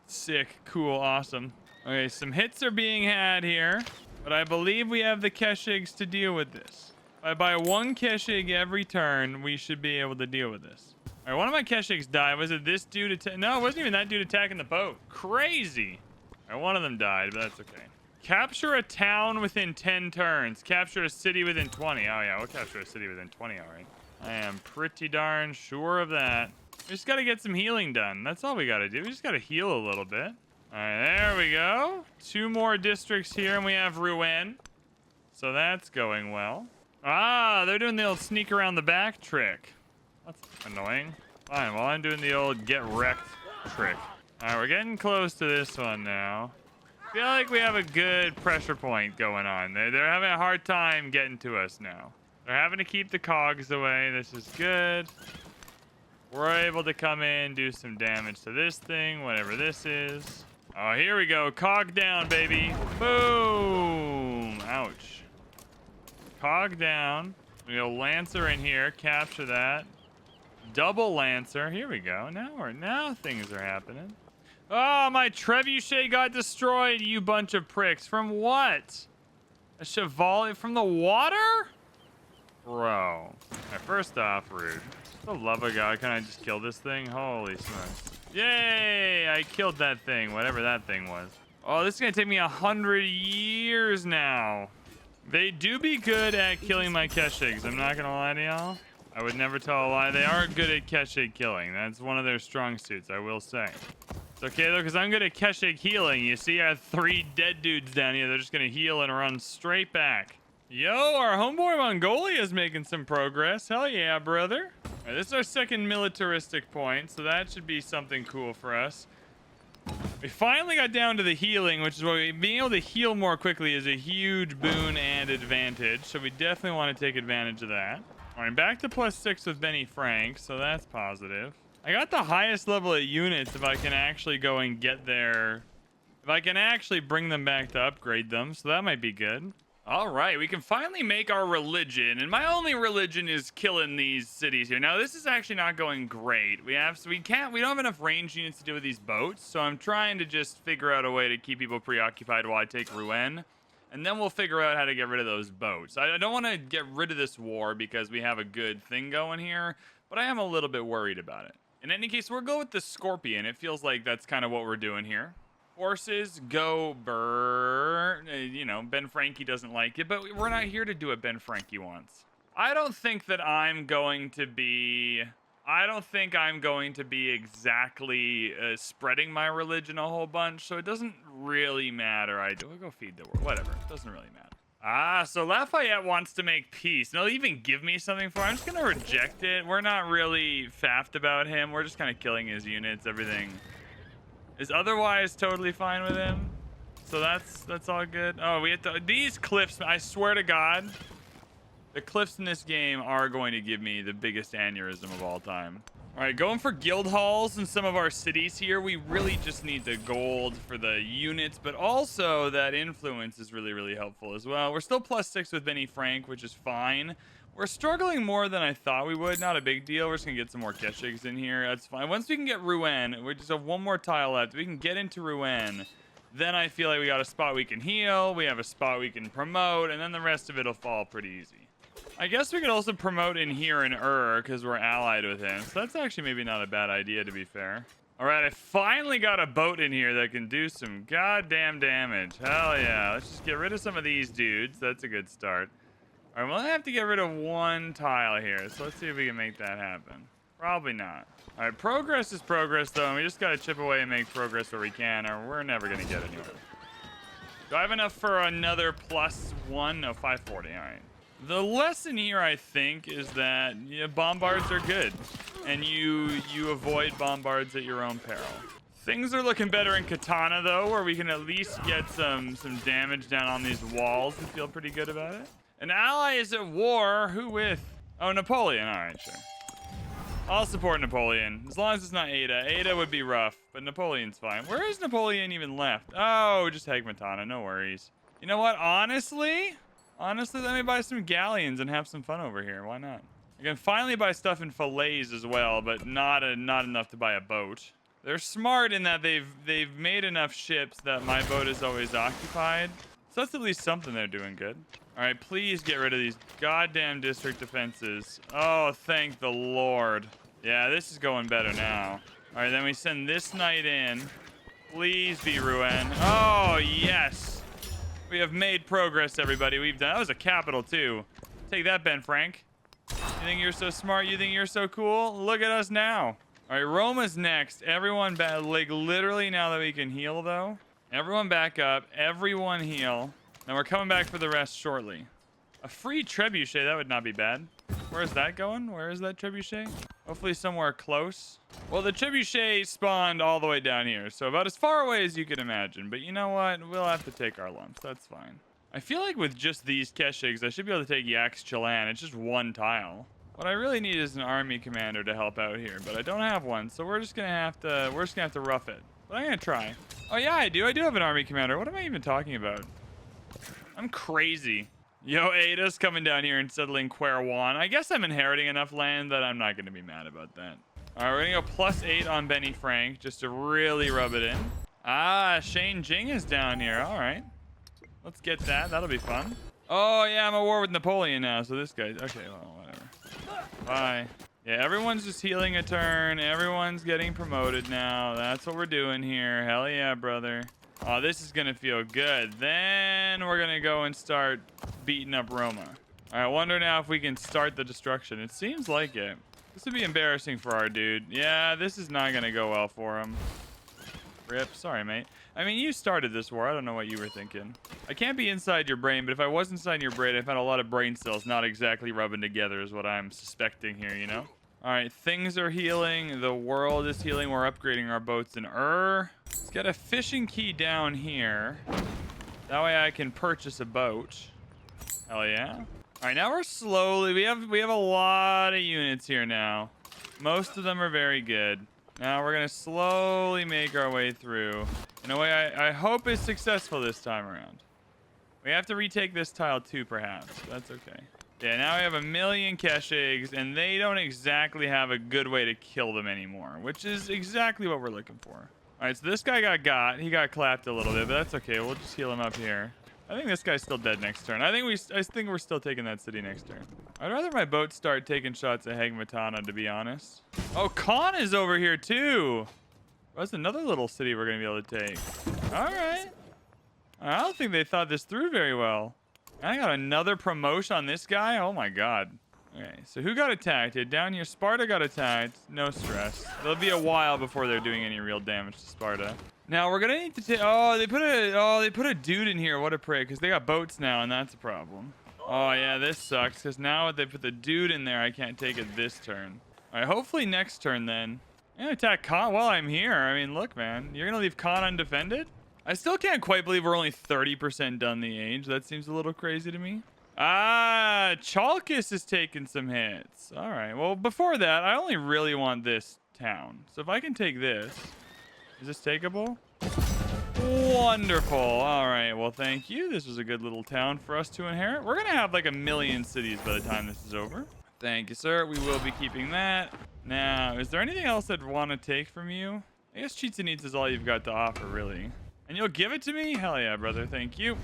Sick, cool, awesome. Okay, some hits are being had here, but I believe we have the Keshigs to deal with this. If I buy 1 Keshig every turn, we should be able to deal with this. All right, one of my Keshigs died. Was it this dude? No, it wasn't even that dude attacking the boat. Crazy. All right, one of them died, but that's okay. Capture a town within 10 turns. Capture a city within 20. Oh, yeah, we'll capture a city within 20, all right. I am pretty darn sure of that. We just got to get some healing done. That's all we got to do. We just got to heal a little bit. All right, there we go. 2 more districts here, and we have Ruen. So that's going well. Ah, they're doing the old sneak around the back trick. That's annoying. Fine, well, I'm doing the old get wrecked trick. All right, we're getting close to this one now. Feel like we have a good pressure point going on. They're having a hard time getting to us now. They're having to keep the cogs away. This is good. We're able to come in, do some damage to this thing, whatever this is. Oh, here we go. Cog down, baby. Boom. Ouch. Cog down. We go Lancer in here. Capture that. Double Lancer. Here we go. Now things are happening. Oh, my trebuchet got destroyed, you bunch of pricks. From what? A Chevalier from the water? Bro. All right, first off, rude. For the love of God, can I just kill this thing? Holy smokes. Yay! I killed that thing, whatever that thing was. Oh, this is going to take me 100 years now. They do be good at killing my Keshigs. I'm not going to lie to y'all. I would never tell a lie. They are good at Keshig killing. That's one of their strong suits, I will say. It's okay, though, because I'm good at Keshig healing. You see, I have 3 dead dudes down here. They're just going to heal and run straight back. Yo, our homeboy Mongolia is making some progress. Hell yeah, brother. All right, this is our second militaristic point, so that should be something cool for us. We finally got down to the healing, which is what being able to heal more quickly is a huge boon and advantage. So we definitely want to take advantage of that. All right, back to +6 with Benny Frank, so that's positive. I got the highest level of units if I can actually go and get there. If I can actually bring them back to upgrade them, so that might be good. All right, we can finally make our religion, and my only religion is killing these cities here. Now, this is actually not going great. We don't have enough range units to deal with these boats, so I'm trying to just figure out a way to keep people preoccupied while I take Ruen, and then we'll figure out how to get rid of those boats. I don't want to get rid of this war because we have a good thing going here, but I am a little bit worried about it. In any case, we'll go with the Scorpion. It feels like that's kind of what we're doing here. Forces go burn. You know, Ben Frankie doesn't like it, but we're not here to do what Ben Frankie wants. I don't think I'm going to be exactly spreading my religion a whole bunch, so it doesn't really matter. We'll go feed the world. Whatever. It doesn't really matter. Ah, so Lafayette wants to make peace. And he'll even give me something for it. I'm just going to reject it. We're not really faffed about him. We're just kind of killing his units. Everything is otherwise totally fine with him. So that's all good. Oh, we have to, these cliffs, I swear to God, the cliffs in this game are going to give me the biggest aneurysm of all time. All right, going for guild halls in some of our cities here. We really just need the gold for the units, but also that influence is really, really helpful as well. We're still +6 with Benny Frank, which is fine. We're struggling more than I thought we would. Not a big deal. We're just going to get some more Keshigs in here. That's fine. Once we can get Ruen, we just have one more tile left. We can get into Ruen. Then I feel like we got a spot we can heal. We have a spot we can promote, and then the rest of it will fall pretty easy. I guess we could also promote in here in because we're allied with him. So that's actually maybe not a bad idea, to be fair. All right, I finally got a boat in here that can do some goddamn damage. Hell yeah. Let's just get rid of some of these dudes. That's a good start. All right, well, I have to get rid of one tile here. So let's see if we can make that happen. Probably not. All right, progress is progress, though. And we just got to chip away and make progress where we can, or we're never going to get anywhere. Do I have enough for another +1? No, 540. All right. The lesson here, I think, is that bombards are good, and you avoid bombards at your own peril. Things are looking better in Katana, though, where we can at least get some damage down on these walls and feel pretty good about it. An ally is at war. Who with? Oh, Napoleon. All right, sure. I'll support Napoleon, as long as it's not Ada. Ada would be rough, but Napoleon's fine. Where is Napoleon even left? Oh, just Hagmatana. No worries. You know what? Honestly, let me buy some galleons and have some fun over here. Why not? I can finally buy stuff in fillets as well, but not enough to buy a boat. They're smart in that they've made enough ships that my boat is always occupied. So that's at least something they're doing good. All right, please get rid of these goddamn district defenses. Oh, thank the Lord. Yeah, this is going better now. All right, then we send this knight in. Please be Ruen. Oh, yes. We have made progress, everybody. That was a capital, too. Take that, Ben Frank. You think you're so smart? You think you're so cool? Look at us now. All right, Roma's next. Everyone back, like literally now that we can heal, though. Everyone back up. Everyone heal. And we're coming back for the rest shortly. A free trebuchet, that would not be bad. Where's that going? Where is that trebuchet? Hopefully somewhere close. Well, the trebuchet spawned all the way down here, so about as far away as you could imagine. But you know what? We'll have to take our lumps. That's fine. I feel like with just these Keshigs, I should be able to take Yaks Chilan. It's just one tile. What I really need is an army commander to help out here, but I don't have one, so we're just gonna have to rough it. But I'm gonna try. Oh yeah, I do have an army commander. What am I even talking about? I'm crazy. Yo, Ada's coming down here and settling Querwan. I guess I'm inheriting enough land that I'm not gonna be mad about that. All right, we're gonna go +8 on Benny Frank just to really rub it in. Ah, Shane Jing is down here. All right, let's get that. That'll be fun. Oh yeah, I'm at war with Napoleon now, so this guy's okay. Well, whatever. Bye. Yeah, everyone's just healing a turn. Everyone's getting promoted now. That's what we're doing here. Hell yeah, brother. Oh, this is gonna feel good. Then we're gonna go and start beating up Roma. All right, wonder now if we can start the destruction. It seems like it. This would be embarrassing for our dude. Yeah, this is not gonna go well for him. Rip. Sorry, mate. I mean, you started this war. I don't know what you were thinking. I can't be inside your brain, but if I was inside your brain, I found a lot of brain cells not exactly rubbing together is what I'm suspecting here, you know? All right, things are healing. The world is healing. We're upgrading our boats in Let's get a fishing key down here. That way I can purchase a boat. Hell yeah. All right, now we're slowly... We have a lot of units here now. Most of them are very good. Now we're going to slowly make our way through. In a way I hope is successful this time around. We have to retake this tile too, perhaps. That's okay. Yeah, now we have 1,000,000 Keshigs, and they don't exactly have a good way to kill them anymore, which is exactly what we're looking for. All right, so this guy got. He got clapped a little bit, but that's okay. We'll just heal him up here. I think this guy's still dead next turn. I think we're still taking that city next turn. I'd rather my boat start taking shots at Hegmatana, to be honest. Oh, Khan is over here too. That's another little city we're gonna be able to take. All right. I don't think they thought this through very well. I got another promotion on this guy. Oh my god. Okay, so who got attacked? Down here, Sparta got attacked. No stress. It'll be a while before they're doing any real damage to Sparta. Now we're gonna need to take. Oh, they put a dude in here. What a prick, because they got boats now, and that's a problem. Oh yeah, this sucks, because now they put the dude in there, I can't take it this turn. All right, hopefully next turn then. I'm gonna attack Khan while I'm here. I mean, look, man, you're gonna leave Khan undefended? I still can't quite believe we're only 30% done the age. That seems a little crazy to me. Ah, Chalkis is taking some hits. All right. Well, before that, I only really want this town. So if I can take this, is this takeable? Wonderful. All right. Well, thank you. This was a good little town for us to inherit. We're going to have like 1,000,000 cities by the time this is over. Thank you, sir. We will be keeping that. Now, is there anything else I'd want to take from you? I guess Cheats and Eats is all you've got to offer, really. And you'll give it to me? Hell yeah, brother. Thank you.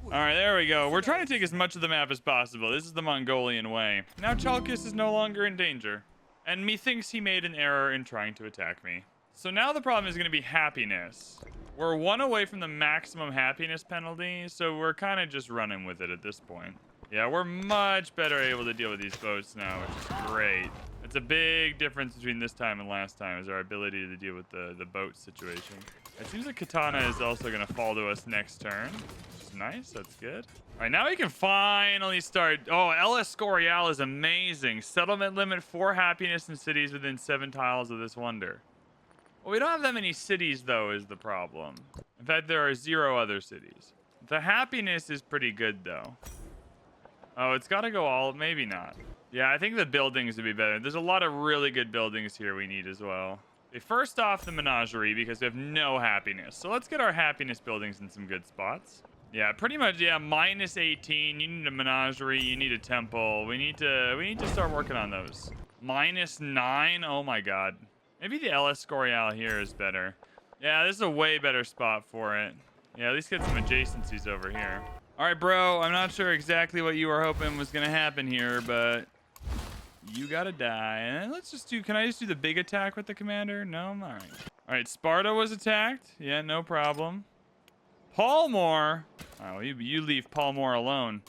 All right, there we go. We're trying to take as much of the map as possible. This is the Mongolian way. Now Chalkis is no longer in danger. And methinks he made an error in trying to attack me. So now the problem is going to be happiness. We're 1 away from the maximum happiness penalty, so we're kind of just running with it at this point. Yeah, we're much better able to deal with these boats now, which is great. It's a big difference between this time and last time, is our ability to deal with the boat situation. It seems like Katana is also going to fall to us next turn, which is nice. That's good. All right, now we can finally start. Oh, El Escorial is amazing. Settlement limit 4 happiness in cities within 7 tiles of this wonder. Well, we don't have that many cities, though, is the problem. In fact, there are 0 other cities. The happiness is pretty good, though. Oh, it's got to go all... Maybe not. Yeah, I think the buildings would be better. There's a lot of really good buildings here we need as well. Okay, first off, the menagerie, because we have no happiness. So let's get our happiness buildings in some good spots. Yeah, pretty much, yeah, -18. You need a menagerie. You need a temple. We need to start working on those. -9? Oh, my God. Maybe the El Escorial here is better. Yeah, this is a way better spot for it. Yeah, at least get some adjacencies over here. All right, bro, I'm not sure exactly what you were hoping was going to happen here, but you got to die. And let's just do, can I just do the big attack with the commander? No? All right. All right, Sparta was attacked. Yeah, no problem. Palmore. Oh, you leave Palmore alone.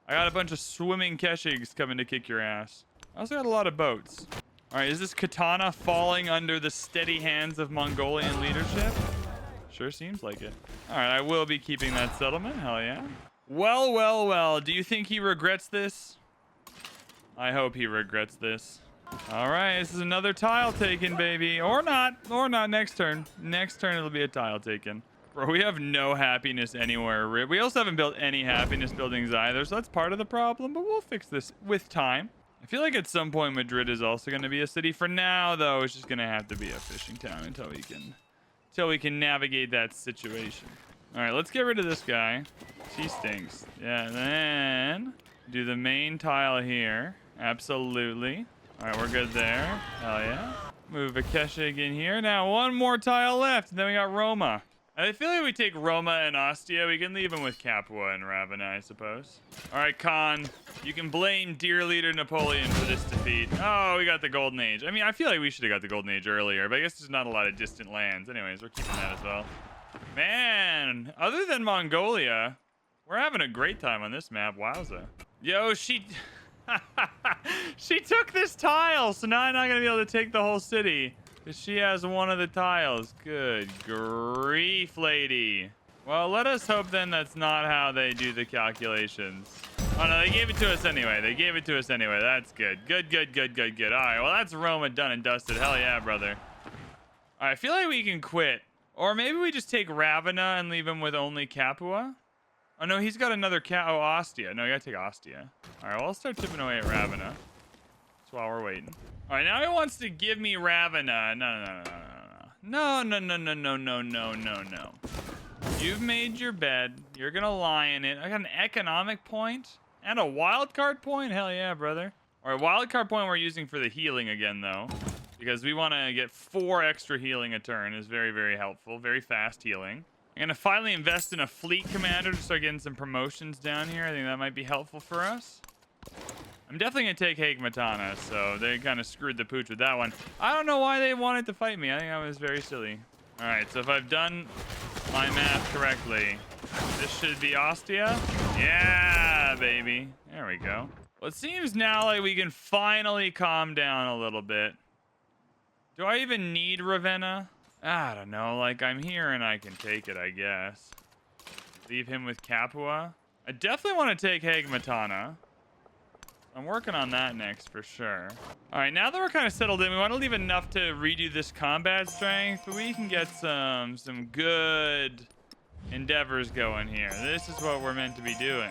I got a bunch of swimming Keshigs coming to kick your ass. I also got a lot of boats. All right, is this Katana falling under the steady hands of Mongolian leadership? Sure seems like it. All right, I will be keeping that settlement. Hell yeah. Well, well, well. Do you think he regrets this? I hope he regrets this. All right, this is another tile taken, baby. Or not. Or not. Next turn. Next turn, it'll be a tile taken. Bro, we have no happiness anywhere. We also haven't built any happiness buildings either, so that's part of the problem, but we'll fix this with time. I feel like at some point Madrid is also going to be a city. For now, though, it's just going to have to be a fishing town until we can navigate that situation. All right, let's get rid of this guy. She stinks. Yeah, then do the main tile here. Absolutely. All right, we're good there. Hell yeah. Move Akeshig in here. Now one more tile left, and then we got Roma. I feel like we take Roma and Ostia. We can leave them with Capua and Ravenna, I suppose. All right, Khan, you can blame dear leader Napoleon for this defeat. Oh, we got the Golden Age. I mean, I feel like we should have got the Golden Age earlier, but I guess there's not a lot of distant lands. Anyways, we're keeping that as well. Man, other than Mongolia, we're having a great time on this map. Wowza. Yo, she took this tile, so now I'm not going to be able to take the whole city. Because she has one of the tiles. Good grief, lady. Well, let us hope then that's not how they do the calculations. Oh, no, they gave it to us anyway. They gave it to us anyway. That's good. Good, good, good, good, good. All right, well, that's Roma done and dusted. Hell yeah, brother. All right, I feel like we can quit. Or maybe we just take Ravenna and leave him with only Capua. Oh, no, he's got another Oh, Ostia. No, you gotta take Ostia. All right, well, I'll start tipping away at Ravenna. That's while we're waiting. All right, now he wants to give me Ravenna. No. No. You've made your bed. You're going to lie in it. I got an economic point and a wild card point. Hell yeah, brother. All right, wild card point we're using for the healing again, though, because we want to get 4 extra healing a turn. Is very, very helpful. Very fast healing. I'm going to finally invest in a fleet commander to start getting some promotions down here. I think that might be helpful for us. I'm definitely going to take Hague Matana, so they kind of screwed the pooch with that one. I don't know why they wanted to fight me. I think that was very silly. All right, so if I've done my math correctly, this should be Ostia. Yeah, baby. There we go. Well, it seems now like we can finally calm down a little bit. Do I even need Ravenna? I don't know. Like, I'm here and I can take it, I guess. Leave him with Capua. I definitely want to take Hague Matana. I'm working on that next for sure. All right, now that we're kind of settled in, we want to leave enough to redo this combat strength, but we can get some good endeavors going here. This is what we're meant to be doing.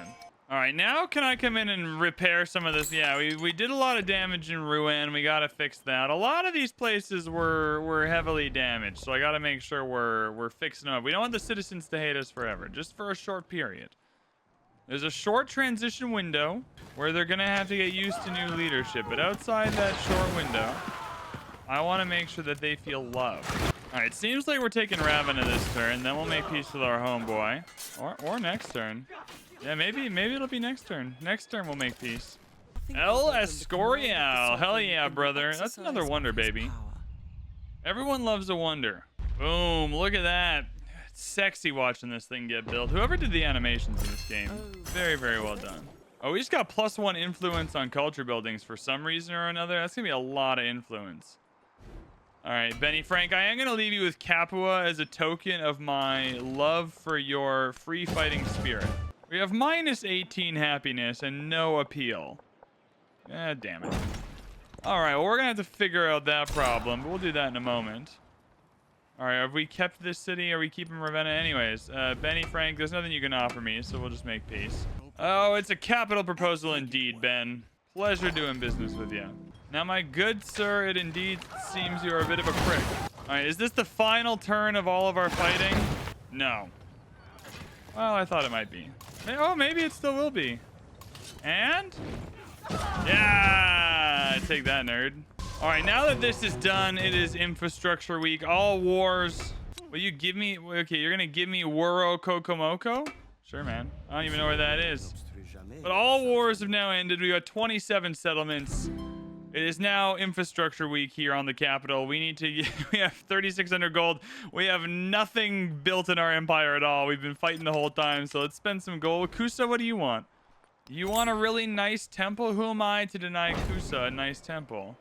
All right, now can I come in and repair some of this? Yeah, we did a lot of damage in Ruen. We got to fix that. A lot of these places were heavily damaged, so I got to make sure we're fixing them up. We don't want the citizens to hate us forever, just for a short period. There's a short transition window where they're going to have to get used to new leadership. But outside that short window, I want to make sure that they feel loved. All right, seems like we're taking Ravenna this turn. Then we'll make peace with our homeboy. Or next turn. Yeah, maybe it'll be next turn. Next turn we'll make peace. El Escorial. Hell yeah, brother. That's another wonder, baby. Everyone loves a wonder. Boom, look at that. It's sexy watching this thing get built. Whoever did the animations in this game, very, very well done. Oh, we just got +1 influence on culture buildings for some reason or another. That's gonna be a lot of influence. All right, Benny Frank, I am gonna leave you with Capua as a token of my love for your free fighting spirit. We have -18 happiness and no appeal. Ah, damn it. All right, well, we're gonna have to figure out that problem, but we'll do that in a moment. All right, have we kept this city? Are we keeping Ravenna? Anyways, Benny Frank, there's nothing you can offer me, so we'll just make peace. Oh, it's a capital proposal indeed, Ben. Pleasure doing business with you. Now, my good sir, it indeed seems you're a bit of a prick. All right, is this the final turn of all of our fighting? No. Well, I thought it might be. Oh, maybe it still will be. And? Yeah! Take that, nerd. All right, now that this is done, it is infrastructure week. All wars. Will you give me... Okay, you're going to give me Wuro Kokomoko? Sure, man. I don't even know where that is. But all wars have now ended. We got 27 settlements. It is now infrastructure week here on the capital. We need to... We have 3,600 gold. We have nothing built in our empire at all. We've been fighting the whole time, so let's spend some gold. Kusa, what do you want? You want a really nice temple? Who am I to deny Kusa a nice temple?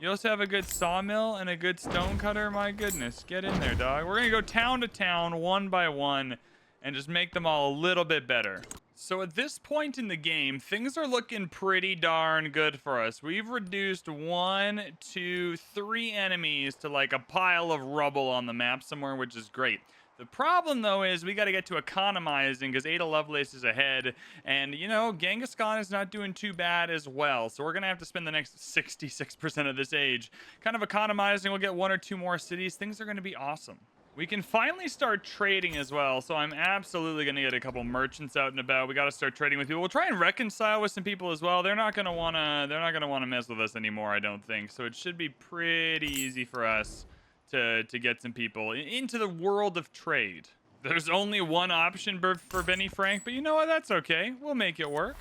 You also have a good sawmill and a good stone cutter. My goodness, get in there, dog. We're gonna go town to town, one by one, and just make them all a little bit better. So at this point in the game, things are looking pretty darn good for us. We've reduced 1, 2, 3 enemies to like a pile of rubble on the map somewhere, which is great. The problem, though, is we got to get to economizing because Ada Lovelace is ahead. And, you know, Genghis Khan is not doing too bad as well. So we're going to have to spend the next 66% of this age kind of economizing. We'll get 1 or 2 more cities. Things are going to be awesome. We can finally start trading as well. So I'm absolutely going to get a couple merchants out and about. We got to start trading with people. We'll try and reconcile with some people as well. They're not going to want to mess with us anymore, I don't think. So it should be pretty easy for us to get some people into the world of trade. There's only one option for Benny Frank, but you know what? That's okay. We'll make it work.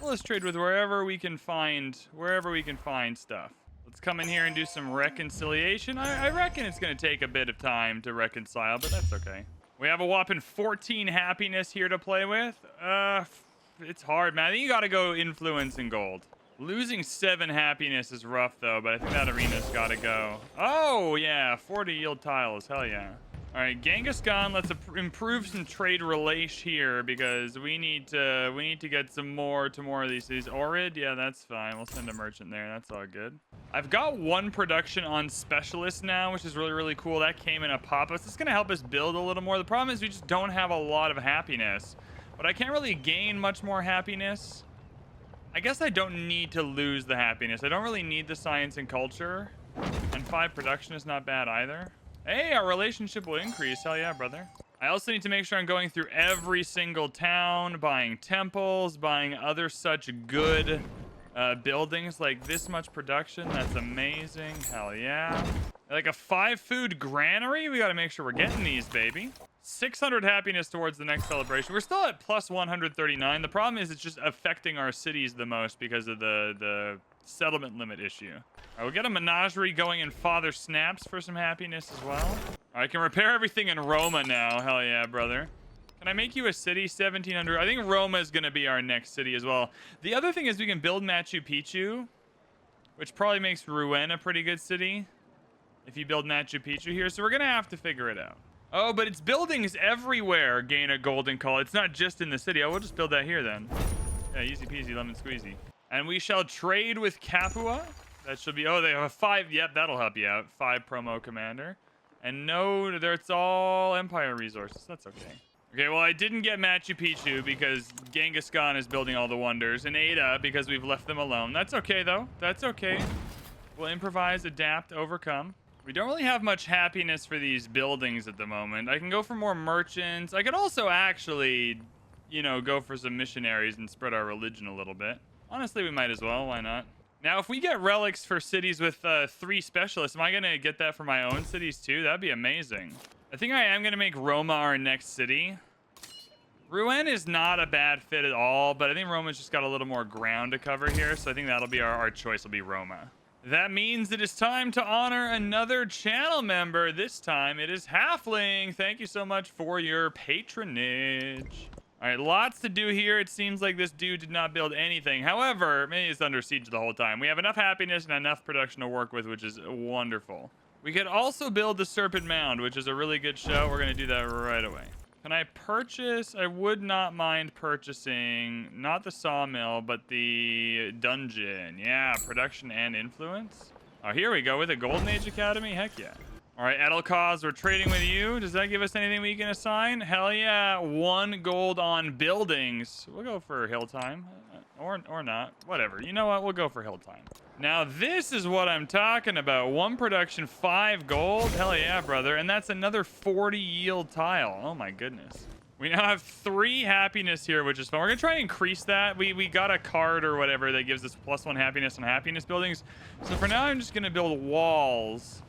Well, let's trade with wherever we can find stuff. Let's come in here and do some reconciliation. I reckon it's going to take a bit of time to reconcile, but that's okay. We have a whopping 14 happiness here to play with. It's hard, man. I think you got to go influence and gold. Losing 7 happiness is rough, though, but I think that arena's got to go. Oh, yeah. 40 yield tiles. Hell yeah. All right, Genghis Khan, let's improve some trade relation here because we need to get some more to more of these cities. Orid, yeah, that's fine. We'll send a merchant there. That's all good. I've got 1 production on specialist now, which is really, really cool. That came in a pop-up. It's going to help us build a little more. The problem is we just don't have a lot of happiness, but I can't really gain much more happiness. I guess I don't need to lose the happiness. I don't really need the science and culture. And 5 production is not bad either. Hey, our relationship will increase. Hell yeah, brother. I also need to make sure I'm going through every single town, buying temples, buying other such good buildings like this much production. That's amazing. Hell yeah. Like a 5 food granary? We got to make sure we're getting these, baby. 600 happiness towards the next celebration. We're still at plus 139. The problem is it's just affecting our cities the most because of the settlement limit issue. All right, we'll get a menagerie going in Father Snaps for some happiness as well. All right, I can repair everything in Roma now. Hell yeah, brother. Can I make you a city? 1700. I think Roma is going to be our next city as well. The other thing is we can build Machu Picchu, which probably makes Ruen a pretty good city if you build Machu Picchu here. So we're going to have to figure it out. Oh, but it's buildings everywhere gain a golden call. It's not just in the city. Oh, we'll just build that here then. Yeah, easy peasy, lemon squeezy. And we shall trade with Capua. That should be... Oh, they have a 5. Yep, that'll help you out. 5 promo commander. And no, it's all Empire resources. That's okay. Okay, well, I didn't get Machu Picchu because Genghis Khan is building all the wonders. And Ada because we've left them alone. That's okay, though. That's okay. We'll improvise, adapt, overcome. We don't really have much happiness for these buildings at the moment. I can go for more merchants. I could also actually, you know, go for some missionaries and spread our religion a little bit. Honestly, we might as well. Why not? Now, if we get relics for cities with 3 specialists, am I going to get that for my own cities too? That'd be amazing. I think I am going to make Roma our next city. Ruen is not a bad fit at all, but I think Roma's just got a little more ground to cover here, so I think that'll be our choice will be Roma. That means it is time to honor another channel member. This time it is Halfling. Thank you so much for your patronage. All right, lots to do here. It seems like this dude did not build anything. However, maybe it's under siege the whole time. We have enough happiness and enough production to work with, which is wonderful. We could also build the Serpent Mound, which is a really good show. We're going to do that right away. Can I purchase? I would not mind purchasing, not the sawmill, but the dungeon. Yeah, production and influence. Oh, here we go with a Golden Age Academy. Heck yeah. All right, Edelkaz, we're trading with you. Does that give us anything we can assign? Hell yeah, 1 gold on buildings. We'll go for hill time, or not. Whatever. You know what? We'll go for hill time. Now, this is what I'm talking about. 1 production, 5 gold. Hell yeah, brother. And that's another 40 yield tile. Oh, my goodness. We now have 3 happiness here, which is fun. We're going to try and increase that. We got a card or whatever that gives us +1 happiness on happiness buildings. So for now, I'm just going to build walls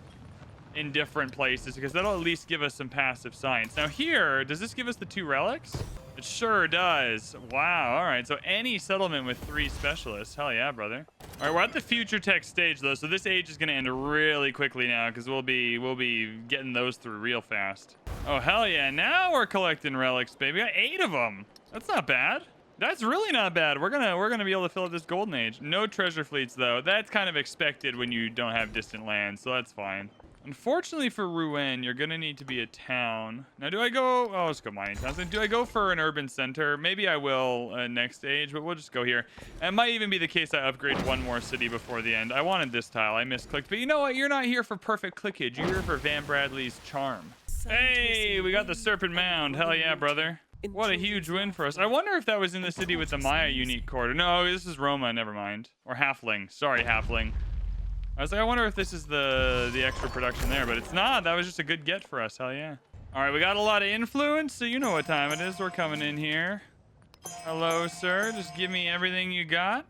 in different places because that'll at least give us some passive science. Now here, does this give us the 2 relics? It sure does. Wow. All right. So any settlement with 3 specialists. Hell yeah, brother. All right. We're at the future tech stage though. So this age is going to end really quickly now because we'll be getting those through real fast. Oh, hell yeah. Now we're collecting relics, baby. We got 8 of them. That's not bad. That's really not bad. We're gonna be able to fill up this golden age. No treasure fleets though. That's kind of expected when you don't have distant lands, so that's fine. Unfortunately for Ruen, you're going to need to be a town. Now, do I go... Oh, let's go mining towns. And do I go for an urban center? Maybe I will next stage, but we'll just go here. It might even be the case I upgrade one more city before the end. I wanted this tile. I misclicked. But you know what? You're not here for perfect clickage. You're here for VanBradley's charm. Hey, we got the Serpent Mound. Hell yeah, brother. What a huge win for us. I wonder if that was in the city with the Maya unique quarter. No, this is Roma. Never mind. Or Halfling. Sorry, Halfling. I was like, I wonder if this is the extra production there, but it's not. That was just a good get for us. Hell yeah. All right, we got a lot of influence, so you know what time it is. We're coming in here. Hello, sir. Just give me everything you got.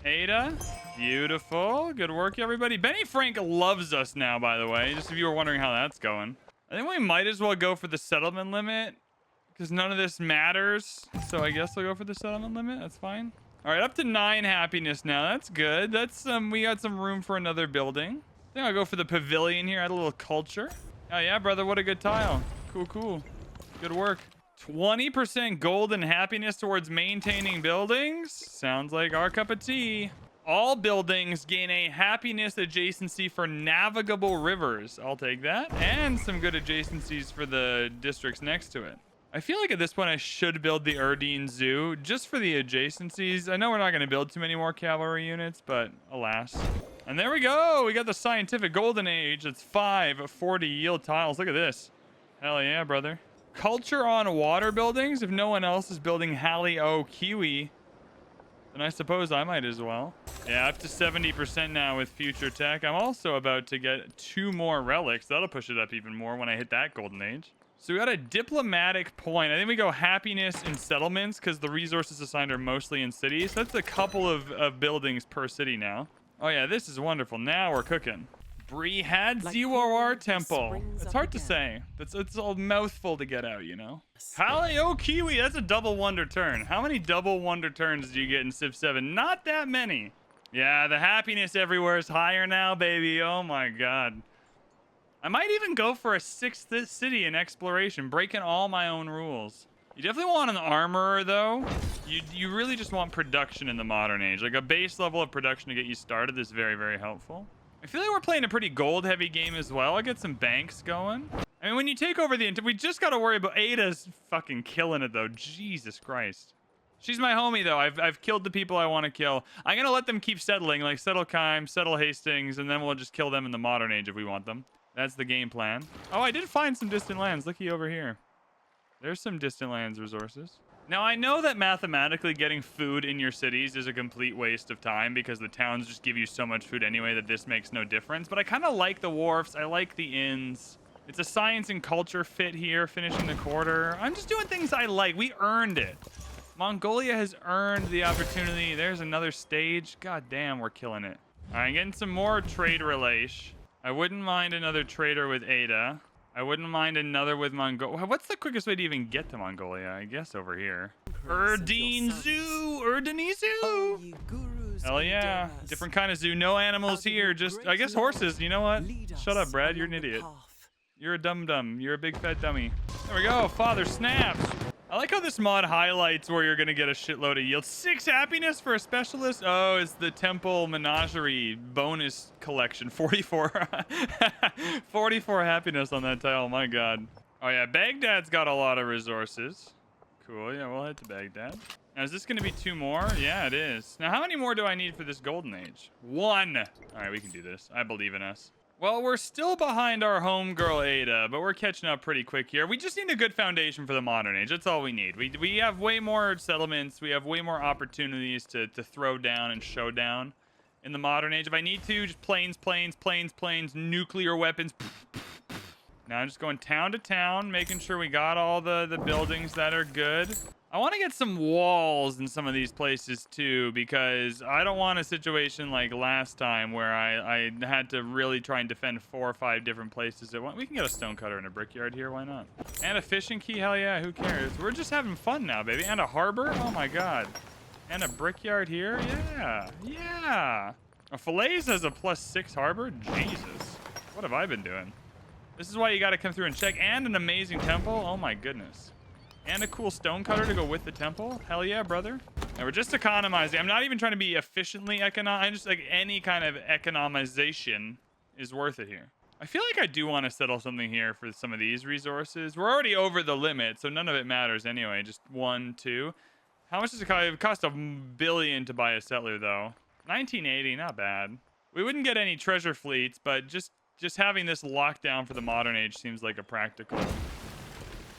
Ada. Beautiful. Good work, everybody. Benny Frank loves us now, by the way, just if you were wondering how that's going. I think we might as well go for the settlement limit because none of this matters. So I guess we'll go for the settlement limit. That's fine. All right, up to 9 happiness now. That's good. That's we got some room for another building. I think I'll go for the pavilion here. Add a little culture. Oh yeah, brother. What a good tile. Cool, cool. Good work. 20% gold and happiness towards maintaining buildings. Sounds like our cup of tea. All buildings gain a happiness adjacency for navigable rivers. I'll take that. And some good adjacencies for the districts next to it. I feel like at this point I should build the Erdene Zoo just for the adjacencies. I know we're not going to build too many more cavalry units, but alas. And there we go. We got the scientific golden age. It's 5 40 yield tiles. Look at this. Hell yeah, brother. Culture on water buildings. If no one else is building Halley-O Kiwi, then I suppose I might as well. Yeah, up to 70% now with future tech. I'm also about to get 2 more relics. That'll push it up even more when I hit that golden age. So we got a diplomatic point. I think we go happiness in settlements because the resources assigned are mostly in cities. That's a couple of buildings per city now. Oh yeah, this is wonderful. Now we're cooking. Brihad Ziwar Temple. It's hard to say. It's a mouthful to get out, you know. Halley-O Kiwi. That's a double wonder turn. How many double wonder turns do you get in Civ 7? Not that many. Yeah, the happiness everywhere is higher now, baby. Oh my god. I might even go for a 6th city in exploration, breaking all my own rules. You definitely want an armorer, though. You really just want production in the modern age. Like a base level of production to get you started is very, very helpful. I feel like we're playing a pretty gold-heavy game as well. I'll get some banks going. I mean, when you take over the... We just got to worry about... Ada's fucking killing it, though. Jesus Christ. She's my homie, though. I've killed the people I want to kill. I'm going to let them keep settling, like settle Kime, settle Hastings, and then we'll just kill them in the modern age if we want them. That's the game plan. Oh, I did find some distant lands. Looky over here. There's some distant lands resources. Now, I know that mathematically getting food in your cities is a complete waste of time because the towns just give you so much food anyway that this makes no difference. But I kind of like the wharfs. I like the inns. It's a science and culture fit here, finishing the quarter. I'm just doing things I like. We earned it. Mongolia has earned the opportunity. There's another stage. God damn, we're killing it. All right, getting some more trade relation. I wouldn't mind another trader with Ada. I wouldn't mind another with Mongolia. What's the quickest way to even get to Mongolia? I guess over here. Erdene Zoo! Erdene Zoo! Hell yeah. Different kind of zoo. No animals here. Just, I guess, horses. You know what? Shut up, Brad. You're an idiot. You're a dum-dum. You're a big fat dummy. There we go. Father snaps. I like how this mod highlights where you're going to get a shitload of yield. 6 happiness for a specialist. Oh, it's the Temple Menagerie bonus collection. 44. 44 happiness on that tile. My God. Oh, yeah. Baghdad's got a lot of resources. Cool. Yeah, we'll head to Baghdad. Now, is this going to be 2 more? Yeah, it is. Now, how many more do I need for this golden age? 1. All right, we can do this. I believe in us. Well, we're still behind our homegirl Ada, but we're catching up pretty quick here. We just need a good foundation for the modern age. That's all we need. We have way more settlements. We have way more opportunities to throw down and show down in the modern age. If I need to, just planes, nuclear weapons. Now I'm just going town to town, making sure we got all the buildings that are good. I want to get some walls in some of these places too, because I don't want a situation like last time where I had to really try and defend 4 or 5 different places at once. We can get a stonecutter and a brickyard here, why not? And a fishing key, hell yeah, who cares? We're just having fun now, baby. And a harbor, oh my God. And a brickyard here, yeah. A Fillets has a +6 harbor, Jesus. What have I been doing? This is why you got to come through and check. And an amazing temple, oh my goodness. And a cool stonecutter to go with the temple. Hell yeah, brother. And we're just economizing. I'm not even trying to be efficiently economic. I'm just like any kind of economization is worth it here. I feel like I do want to settle something here for some of these resources. We're already over the limit, so none of it matters anyway. Just 1, 2. How much does it cost? It cost $1 billion to buy a settler, though. 1980, not bad. We wouldn't get any treasure fleets, but just having this lockdown for the modern age seems like a practical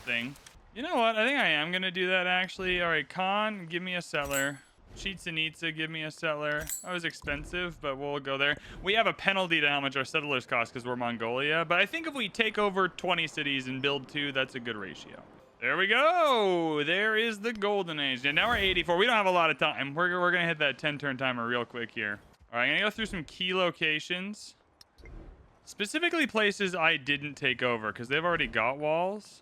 thing. You know what? I think I am going to do that, actually. All right, Khan, give me a settler. Chichen Itza, give me a settler. That was expensive, but we'll go there. We have a penalty to how much our settlers cost because we're Mongolia, but I think if we take over 20 cities and build 2, that's a good ratio. There we go. There is the golden age. And now we're 84. We don't have a lot of time. We're going to hit that 10-turn timer real quick here. All right, I'm going to go through some key locations. Specifically places I didn't take over because they've already got walls.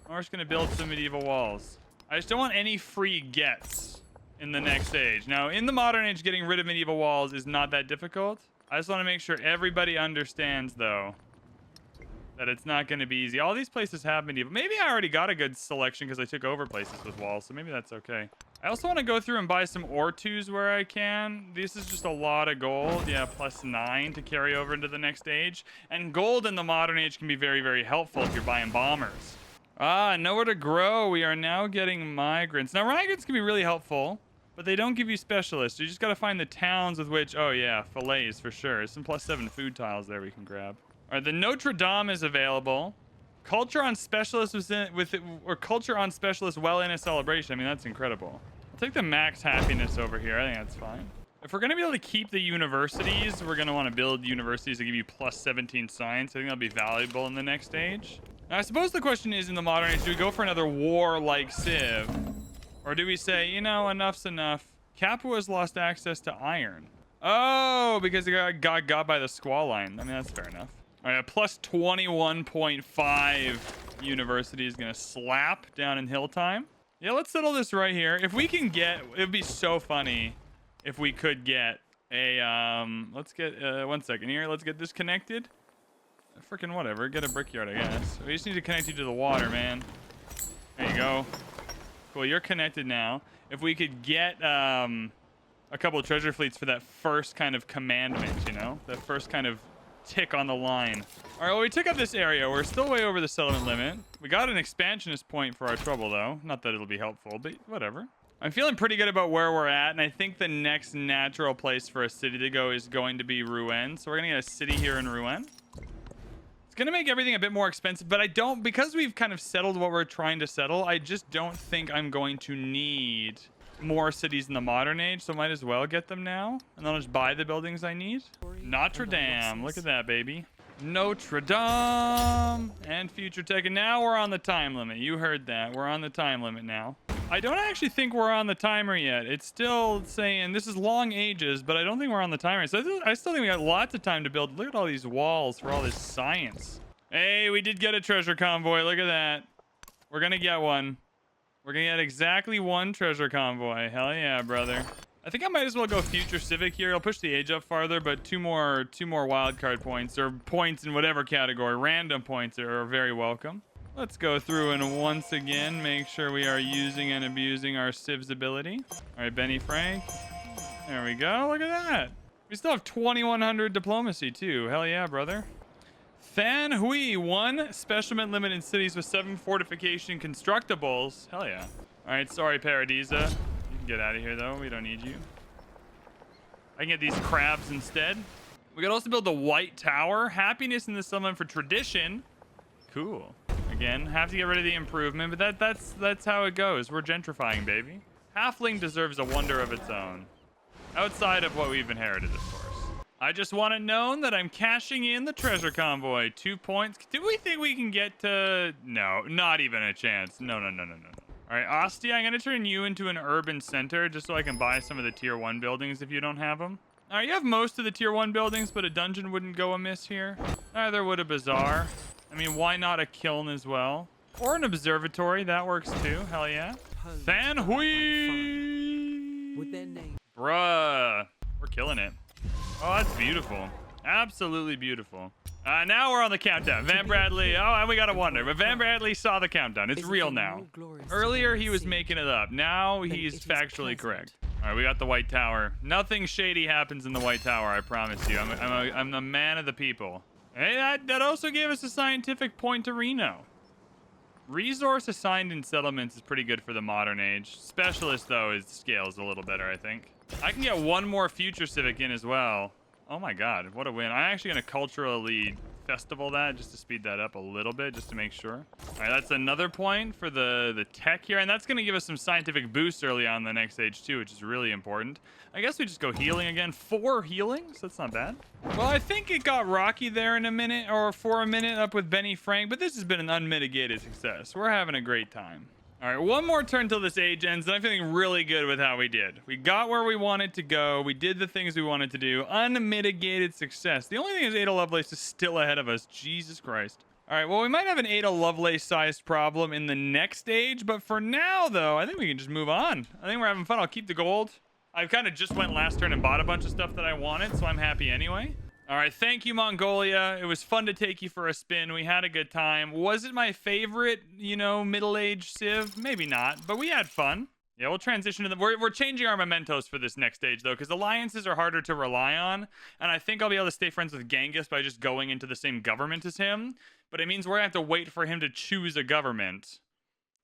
We're just going to build some medieval walls. I just don't want any free gets in the next age. Now, in the modern age, getting rid of medieval walls is not that difficult. I just want to make sure everybody understands, though, that it's not going to be easy. All these places have medieval. Maybe I already got a good selection because I took over places with walls, so maybe that's okay. I also want to go through and buy some Ortus where I can. This is just a lot of gold. Yeah, +9 to carry over into the next age. And gold in the modern age can be very, very helpful if you're buying bombers. Nowhere to grow. We are now getting migrants. Now, migrants can be really helpful, but they don't give you specialists. You just got to find the towns with which... Oh, yeah, fillets for sure. Some +7 food tiles there we can grab. All right, the Notre Dame is available. Culture on specialist or culture on specialist well in a celebration. I mean, that's incredible. I'll take the max happiness over here. I think that's fine. If we're going to be able to keep the universities, we're going to want to build universities that give you +17 science. I think that'll be valuable in the next stage. Now, I suppose the question is, in the modern age, do we go for another war like Civ? Or do we say, you know, enough's enough? Capua's lost access to iron. Oh, because it got by the squall line. I mean, that's fair enough. All right, a +21.5 university is going to slap down in hill time. Yeah, let's settle this right here. If we can get... It would be so funny if we could get a... let's get... 1 second here. Let's get this connected. Freaking whatever. Get a brickyard, I guess. We just need to connect you to the water, man. There you go. Cool, you're connected now. If we could get a couple of treasure fleets for that first kind of commandment, you know? That first kind of tick on the line. All right, well, we took up this area. We're still way over the settlement limit. We got an expansionist point for our trouble, though. Not that it'll be helpful, but whatever. I'm feeling pretty good about where we're at, and I think the next natural place for a city to go is going to be Ruen. So we're going to get a city here in Ruen. It's going to make everything a bit more expensive, but I don't... Because we've kind of settled what we're trying to settle, I just don't think I'm going to need more cities in the modern age, so might as well get them now, and then I'll just buy the buildings I need. Notre Dame, look at that, baby. Notre Dame and future tech, and now we're on the time limit. You heard that. We're on the time limit now. I don't actually think we're on the timer yet. It's still saying this is long ages, but I don't think we're on the timer. So I still think we got lots of time to build. Look at all these walls for all this science. Hey, we did get a treasure convoy. Look at that. We're gonna get one. We're gonna get exactly 1 treasure convoy. Hell yeah, brother. I think I might as well go future civic here. I'll push the age up farther, but two more wildcard points, or points in whatever category. Random points are very welcome. Let's go through and once again make sure we are using and abusing our civ's ability. All right, Benny Frank. There we go. Look at that. We still have 2100 diplomacy too. Hell yeah, brother. Fan Hui, 1 specimen limit in cities with 7 fortification constructibles. Hell yeah. All right, sorry, Paradisa. You can get out of here, though. We don't need you. I can get these crabs instead. We could also build the White Tower. Happiness in the settlement for tradition. Cool. Again, have to get rid of the improvement, but that's how it goes. We're gentrifying, baby. Halfling deserves a wonder of its own. Outside of what we've inherited, of course. I just want it known that I'm cashing in the treasure convoy. 2 points. Do we think we can get to... No, not even a chance. No. All right, Ostia, I'm going to turn you into an urban center just so I can buy some of the tier 1 buildings if you don't have them. All right, you have most of the tier 1 buildings, but a dungeon wouldn't go amiss here. Neither would a bazaar. I mean, why not a kiln as well? Or an observatory. That works too. Hell yeah. Fan Hui! Bruh. We're killing it. Oh, that's beautiful. Absolutely beautiful. Now we're on the countdown. VanBradley. Oh, and we got a wonder. But VanBradley saw the countdown. It's real now. Earlier, he was making it up. Now, he's factually correct. All right, we got the White Tower. Nothing shady happens in the White Tower, I promise you. I'm the man of the people. Hey, that also gave us a scientific point to Reno. Resource assigned in settlements is pretty good for the modern age. Specialist, though, is scales a little better, I think. I can get one more future civic in as well. Oh my god, what a win. I'm actually going to culturally festival that just to speed that up a little bit, just to make sure. All right, that's another point for the tech here, and that's going to give us some scientific boost early on in the next age too, which is really important. I guess we just go healing again. 4 healing, so that's not bad. Well, I think it got rocky there in a minute, or for a minute up with Benny Frank, but this has been an unmitigated success. We're having a great time. All right, one more turn till this age ends, and I'm feeling really good with how we did. We got where we wanted to go. We did the things we wanted to do. Unmitigated success. The only thing is Ada Lovelace is still ahead of us. Jesus Christ. All right, well, we might have an Ada Lovelace-sized problem in the next stage, but for now, though, I think we can just move on. I think we're having fun. I'll keep the gold. I kind of just went last turn and bought a bunch of stuff that I wanted, so I'm happy anyway. All right, thank you, Mongolia. It was fun to take you for a spin. We had a good time. Was it my favorite, you know, middle-aged Civ? Maybe not, but we had fun. Yeah, we'll transition to the... We're changing our mementos for this next stage, though, because alliances are harder to rely on, and I think I'll be able to stay friends with Genghis by just going into the same government as him, but it means we're going to have to wait for him to choose a government.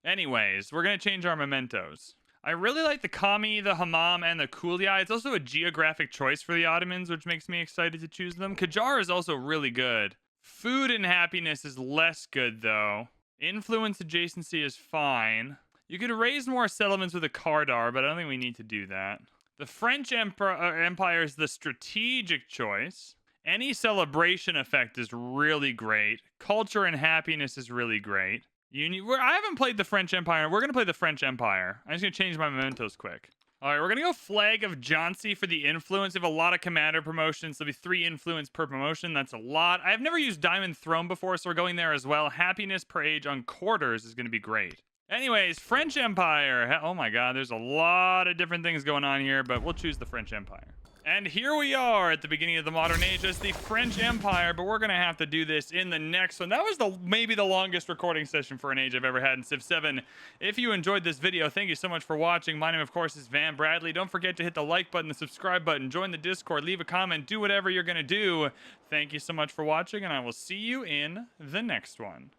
Anyways, we're going to change our mementos. I really like the Kami, the Hammam, and the Kulia. It's also a geographic choice for the Ottomans, which makes me excited to choose them. Qajar is also really good. Food and happiness is less good, though. Influence adjacency is fine. You could raise more settlements with a Kardar, but I don't think we need to do that. The French Empire is the strategic choice. Any celebration effect is really great. Culture and happiness is really great. I haven't played the French Empire. We're going to play the French Empire. I'm just going to change my mementos quick. All right, we're going to go Flag of Jauncey for the influence. We have a lot of commander promotions. There'll be 3 influence per promotion. That's a lot. I've never used Diamond Throne before, so we're going there as well. Happiness per age on quarters is going to be great. Anyways, French Empire. Oh my god, there's a lot of different things going on here, but we'll choose the French Empire. And here we are at the beginning of the modern age as the French Empire, but we're going to have to do this in the next one. That was maybe the longest recording session for an age I've ever had in Civ 7. If you enjoyed this video, thank you so much for watching. My name, of course, is VanBradley. Don't forget to hit the like button, the subscribe button, join the Discord, leave a comment, do whatever you're going to do. Thank you so much for watching, and I will see you in the next one.